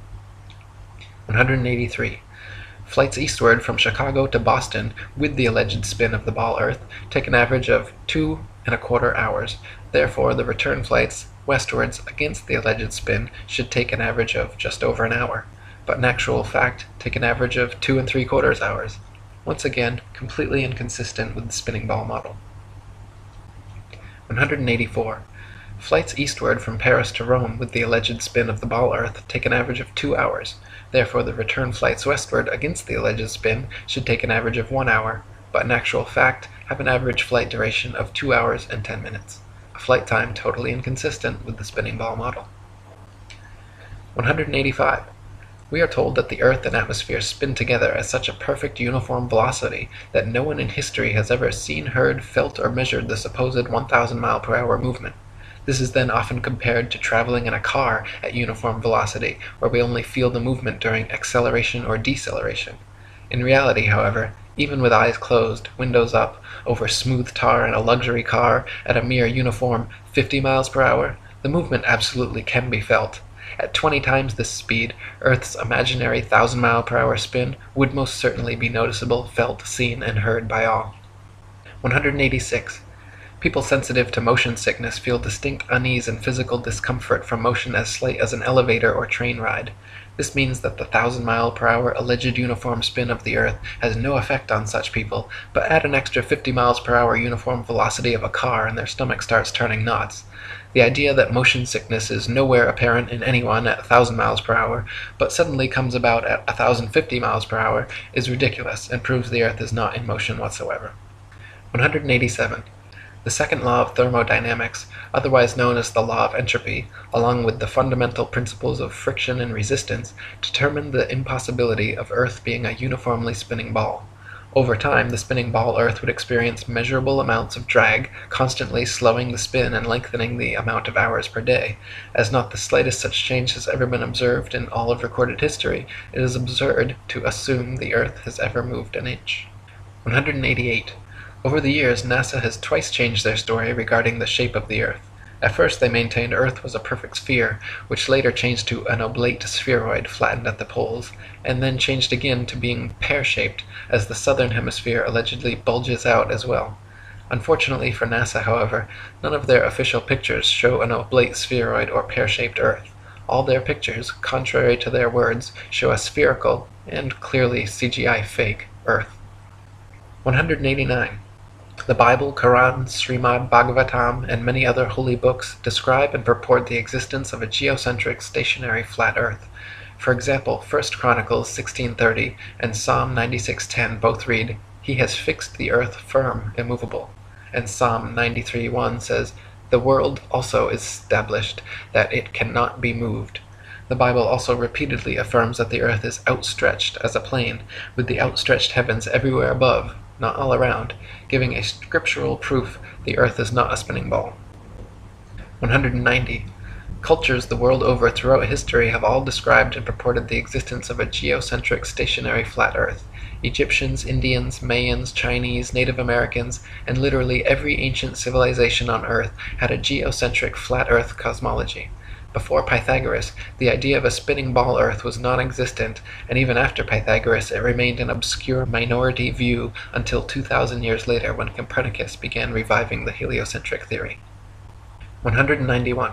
183. Flights eastward from Chicago to Boston with the alleged spin of the ball Earth take an average of 2.25 hours. Therefore, the return flights westwards against the alleged spin should take an average of just over an hour, but in actual fact take an average of 2.75 hours. Once again, completely inconsistent with the spinning ball model. 184. Flights eastward from Paris to Rome with the alleged spin of the ball Earth take an average of 2 hours. Therefore, the return flights westward against the alleged spin should take an average of 1 hour, but in actual fact have an average flight duration of 2 hours and 10 minutes, a flight time totally inconsistent with the spinning ball model. 185. We are told that the Earth and atmosphere spin together at such a perfect uniform velocity that no one in history has ever seen, heard, felt, or measured the supposed 1,000 mile per hour movement. This is then often compared to traveling in a car at uniform velocity, where we only feel the movement during acceleration or deceleration. In reality, however, even with eyes closed, windows up, over smooth tar in a luxury car at a mere uniform 50 miles per hour, the movement absolutely can be felt. At 20 times this speed, Earth's imaginary 1,000 mile per hour spin would most certainly be noticeable, felt, seen, and heard by all. 186. People sensitive to motion sickness feel distinct unease and physical discomfort from motion as slight as an elevator or train ride. This means that the 1,000 mile per hour alleged uniform spin of the Earth has no effect on such people, but add an extra 50 miles per hour uniform velocity of a car and their stomach starts turning knots. The idea that motion sickness is nowhere apparent in anyone at 1,000 miles per hour, but suddenly comes about at 1,050 miles per hour, is ridiculous and proves the Earth is not in motion whatsoever. 187. The second law of thermodynamics, otherwise known as the law of entropy, along with the fundamental principles of friction and resistance, determine the impossibility of Earth being a uniformly spinning ball. Over time, the spinning ball Earth would experience measurable amounts of drag, constantly slowing the spin and lengthening the amount of hours per day. As not the slightest such change has ever been observed in all of recorded history, it is absurd to assume the Earth has ever moved an inch. 188. Over the years, NASA has twice changed their story regarding the shape of the Earth. At first they maintained Earth was a perfect sphere, which later changed to an oblate spheroid flattened at the poles, and then changed again to being pear-shaped, as the southern hemisphere allegedly bulges out as well. Unfortunately for NASA, however, none of their official pictures show an oblate spheroid or pear-shaped Earth. All their pictures, contrary to their words, show a spherical, and clearly CGI fake, Earth. 189. The Bible, Quran, Srimad Bhagavatam, and many other holy books describe and purport the existence of a geocentric stationary flat Earth. For example, 1 Chronicles 16:30 and Psalm 96:10 both read, "He has fixed the earth firm, immovable," and Psalm 93:1 says, "The world also is established, that it cannot be moved." The Bible also repeatedly affirms that the earth is outstretched as a plane, with the outstretched heavens everywhere above, not all around, giving a scriptural proof the earth is not a spinning ball. 190. Cultures the world over throughout history have all described and purported the existence of a geocentric stationary flat earth. Egyptians, Indians, Mayans, Chinese, Native Americans, and literally every ancient civilization on earth had a geocentric flat earth cosmology. Before Pythagoras, the idea of a spinning ball Earth was non-existent, and even after Pythagoras it remained an obscure minority view until 2,000 years later when Copernicus began reviving the heliocentric theory. 191.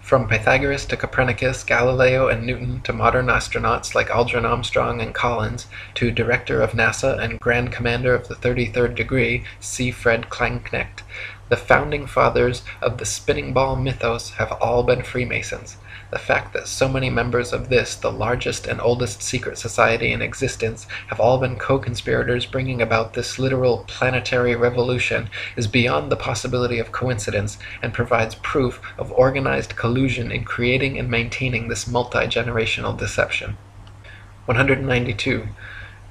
From Pythagoras to Copernicus, Galileo and Newton, to modern astronauts like Aldrin Armstrong and Collins, to Director of NASA and Grand Commander of the 33rd Degree, C. Fred Klangknecht, the founding fathers of the spinning ball mythos have all been Freemasons. The fact that so many members of this, the largest and oldest secret society in existence, have all been co-conspirators bringing about this literal planetary revolution is beyond the possibility of coincidence and provides proof of organized collusion in creating and maintaining this multi-generational deception. 192.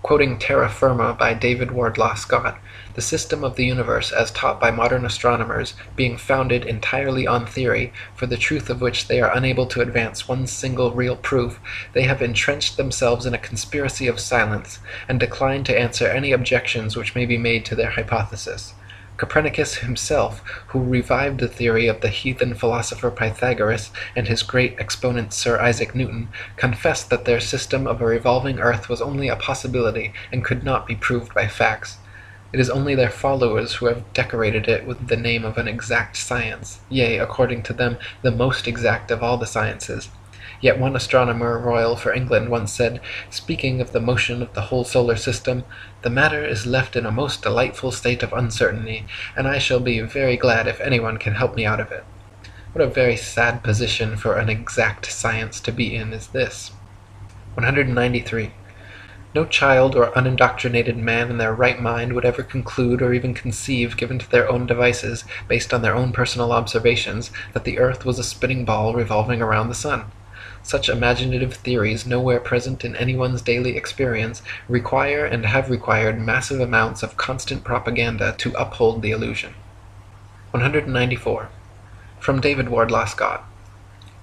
Quoting Terra Firma by David Wardlaw Scott, the system of the universe as taught by modern astronomers being founded entirely on theory, for the truth of which they are unable to advance one single real proof, they have entrenched themselves in a conspiracy of silence, and decline to answer any objections which may be made to their hypothesis. Copernicus himself, who revived the theory of the heathen philosopher Pythagoras and his great exponent Sir Isaac Newton, confessed that their system of a revolving earth was only a possibility and could not be proved by facts. It is only their followers who have decorated it with the name of an exact science, yea, according to them, the most exact of all the sciences. Yet one astronomer royal for England once said, speaking of the motion of the whole solar system, "The matter is left in a most delightful state of uncertainty, and I shall be very glad if anyone can help me out of it." What a very sad position for an exact science to be in is this. 193. No child or unindoctrinated man in their right mind would ever conclude or even conceive, given to their own devices, based on their own personal observations, that the earth was a spinning ball revolving around the sun. Such imaginative theories, nowhere present in anyone's daily experience, require and have required massive amounts of constant propaganda to uphold the illusion. 194. From David Wardlaw Scott.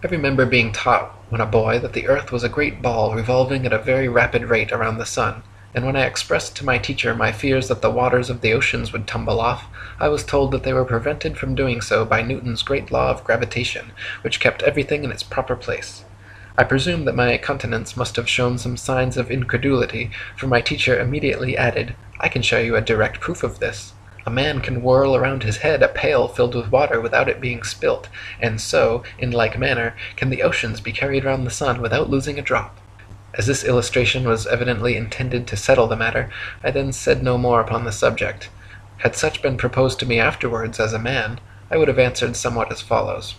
I remember being taught when a boy that the earth was a great ball revolving at a very rapid rate around the sun, and when I expressed to my teacher my fears that the waters of the oceans would tumble off, I was told that they were prevented from doing so by Newton's great law of gravitation, which kept everything in its proper place. I presume that my countenance must have shown some signs of incredulity, for my teacher immediately added, "I can show you a direct proof of this. A man can whirl around his head a pail filled with water without it being spilt, and so, in like manner, can the oceans be carried round the sun without losing a drop." As this illustration was evidently intended to settle the matter, I then said no more upon the subject. Had such been proposed to me afterwards as a man, I would have answered somewhat as follows.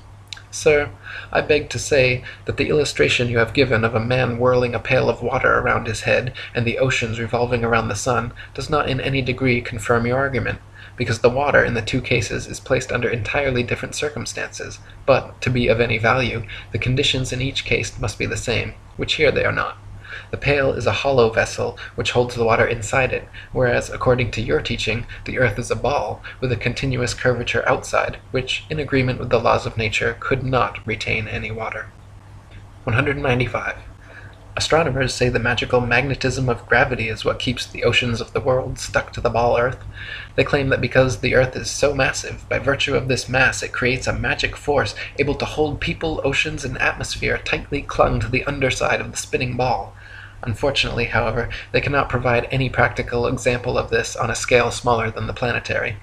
"Sir, I beg to say that the illustration you have given of a man whirling a pail of water around his head and the oceans revolving around the sun does not in any degree confirm your argument, because the water in the two cases is placed under entirely different circumstances, but, to be of any value, the conditions in each case must be the same, which here they are not. The pail is a hollow vessel which holds the water inside it, whereas, according to your teaching, the earth is a ball, with a continuous curvature outside, which, in agreement with the laws of nature, could not retain any water. 195. Astronomers say the magical magnetism of gravity is what keeps the oceans of the world stuck to the ball earth. They claim that because the earth is so massive, by virtue of this mass it creates a magic force able to hold people, oceans, and atmosphere tightly clung to the underside of the spinning ball. Unfortunately, however, they cannot provide any practical example of this on a scale smaller than the planetary.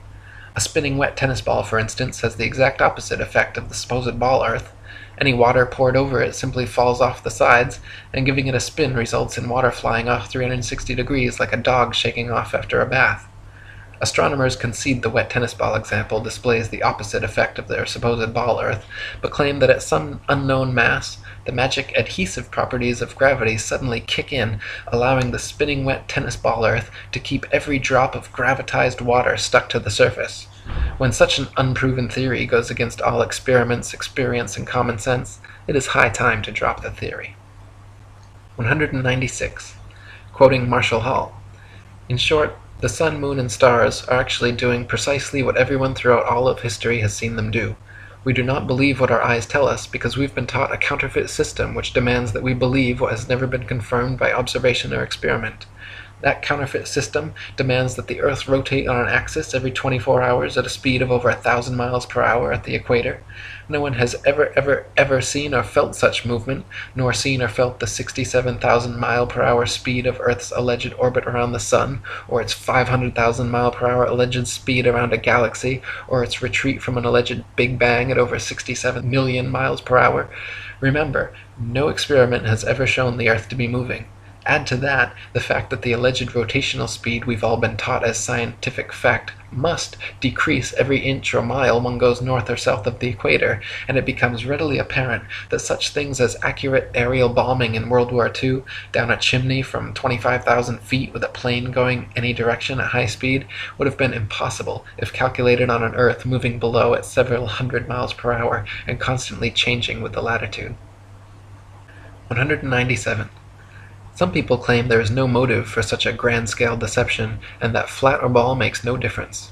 A spinning wet tennis ball, for instance, has the exact opposite effect of the supposed ball earth. Any water poured over it simply falls off the sides, and giving it a spin results in water flying off 360 degrees like a dog shaking off after a bath. Astronomers concede the wet tennis ball example displays the opposite effect of their supposed ball earth, but claim that at some unknown mass, the magic adhesive properties of gravity suddenly kick in, allowing the spinning wet tennis ball earth to keep every drop of gravitized water stuck to the surface. When such an unproven theory goes against all experiments, experience, and common sense, it is high time to drop the theory. 196. Quoting Marshall Hall. In short, the sun, moon, and stars are actually doing precisely what everyone throughout all of history has seen them do. We do not believe what our eyes tell us because we've been taught a counterfeit system which demands that we believe what has never been confirmed by observation or experiment. That counterfeit system demands that the Earth rotate on an axis every 24 hours at a speed of over 1,000 miles per hour at the equator. No one has ever seen or felt such movement, nor seen or felt the 67,000 mile per hour speed of Earth's alleged orbit around the Sun, or its 500,000 mile per hour alleged speed around a galaxy, or its retreat from an alleged Big Bang at over 67 million miles per hour. Remember, no experiment has ever shown the Earth to be moving. Add to that the fact that the alleged rotational speed we've all been taught as scientific fact must decrease every inch or mile one goes north or south of the equator, and it becomes readily apparent that such things as accurate aerial bombing in World War II down a chimney from 25,000 feet with a plane going any direction at high speed would have been impossible if calculated on an Earth moving below at several hundred miles per hour and constantly changing with the latitude. 197. Some people claim there is no motive for such a grand-scale deception, and that flat or ball makes no difference.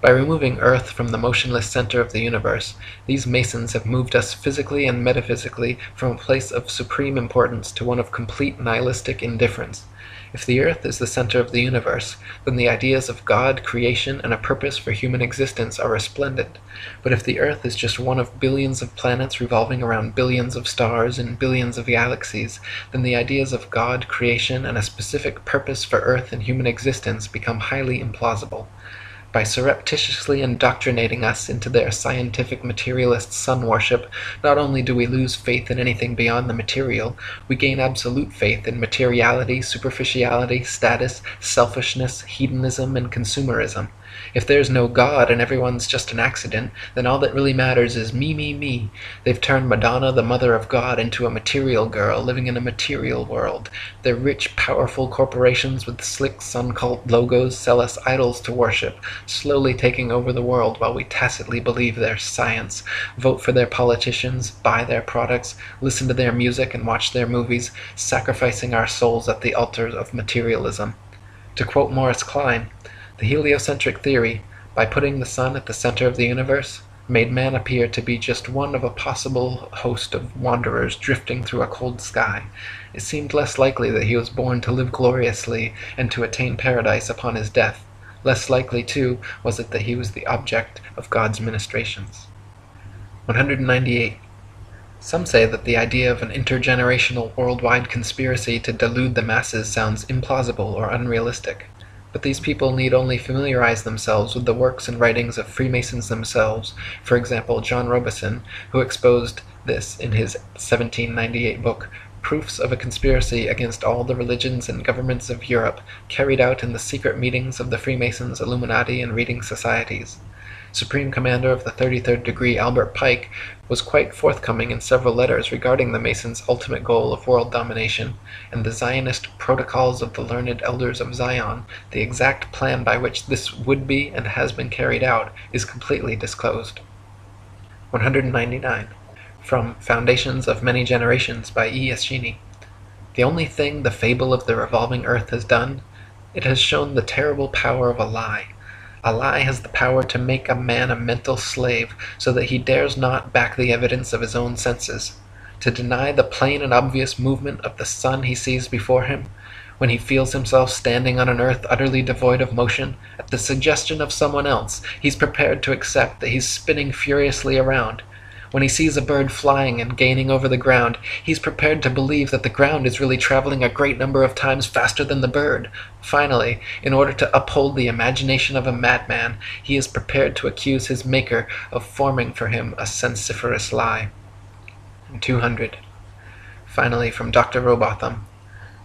By removing Earth from the motionless center of the universe, these Masons have moved us physically and metaphysically from a place of supreme importance to one of complete nihilistic indifference. If the Earth is the center of the universe, then the ideas of God, creation, and a purpose for human existence are resplendent. But if the Earth is just one of billions of planets revolving around billions of stars in billions of galaxies, then the ideas of God, creation, and a specific purpose for Earth and human existence become highly implausible. By surreptitiously indoctrinating us into their scientific materialist sun worship, not only do we lose faith in anything beyond the material, we gain absolute faith in materiality, superficiality, status, selfishness, hedonism, and consumerism. If there's no God and everyone's just an accident, then all that really matters is me, me, me. They've turned Madonna, the mother of God, into a material girl living in a material world. Their rich, powerful corporations with slick sun cult logos sell us idols to worship, slowly taking over the world while we tacitly believe their science, vote for their politicians, buy their products, listen to their music and watch their movies, sacrificing our souls at the altar of materialism. To quote Morris Klein, the heliocentric theory, by putting the sun at the center of the universe, made man appear to be just one of a possible host of wanderers drifting through a cold sky. It seemed less likely that he was born to live gloriously and to attain paradise upon his death. Less likely, too, was it that he was the object of God's ministrations. 198. Some say that the idea of an intergenerational worldwide conspiracy to delude the masses sounds implausible or unrealistic. But these people need only familiarize themselves with the works and writings of Freemasons themselves, for example John Robison, who exposed this in his 1798 book, Proofs of a Conspiracy Against All the Religions and Governments of Europe, carried out in the secret meetings of the Freemasons, Illuminati, and reading societies. Supreme Commander of the 33rd Degree Albert Pike was quite forthcoming in several letters regarding the Masons' ultimate goal of world domination, and the Zionist Protocols of the Learned Elders of Zion, the exact plan by which this would be and has been carried out, is completely disclosed. 199. From Foundations of Many Generations by E. Eschini. The only thing the fable of the revolving earth has done, it has shown the terrible power of a lie. A lie has the power to make a man a mental slave, so that he dares not back the evidence of his own senses. To deny the plain and obvious movement of the sun he sees before him, when he feels himself standing on an earth utterly devoid of motion, at the suggestion of someone else, he's prepared to accept that he's spinning furiously around. When he sees a bird flying and gaining over the ground, he's prepared to believe that the ground is really traveling a great number of times faster than the bird. Finally, in order to uphold the imagination of a madman, he is prepared to accuse his Maker of forming for him a sensiferous lie. 200. Finally, from Dr. Robotham.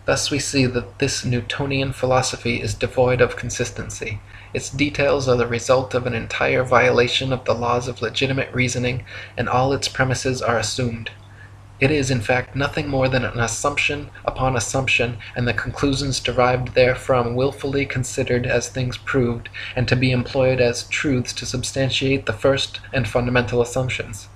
Thus we see that this Newtonian philosophy is devoid of consistency. Its details are the result of an entire violation of the laws of legitimate reasoning, and all its premises are assumed. It is, in fact, nothing more than an assumption upon assumption, and the conclusions derived therefrom willfully considered as things proved, and to be employed as truths to substantiate the first and fundamental assumptions.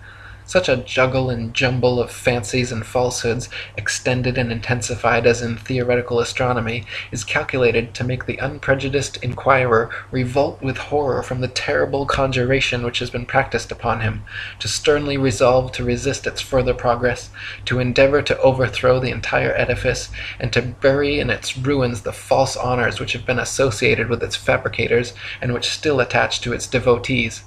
Such a juggle and jumble of fancies and falsehoods, extended and intensified as in theoretical astronomy, is calculated to make the unprejudiced inquirer revolt with horror from the terrible conjuration which has been practised upon him, to sternly resolve to resist its further progress, to endeavour to overthrow the entire edifice, and to bury in its ruins the false honours which have been associated with its fabricators, and which still attach to its devotees.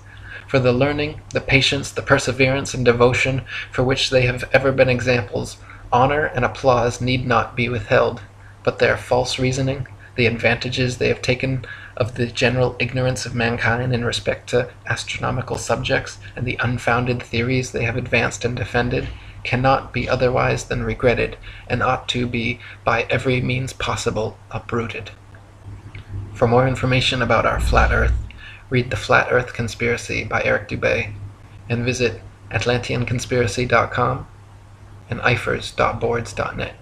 For the learning, the patience, the perseverance, and devotion for which they have ever been examples, honour and applause need not be withheld, but their false reasoning, the advantages they have taken of the general ignorance of mankind in respect to astronomical subjects, and the unfounded theories they have advanced and defended, cannot be otherwise than regretted, and ought to be by every means possible uprooted. For more information about our flat Earth, read The Flat Earth Conspiracy by Eric Dubay, and visit atlanteanconspiracy.com and ifers.boards.net.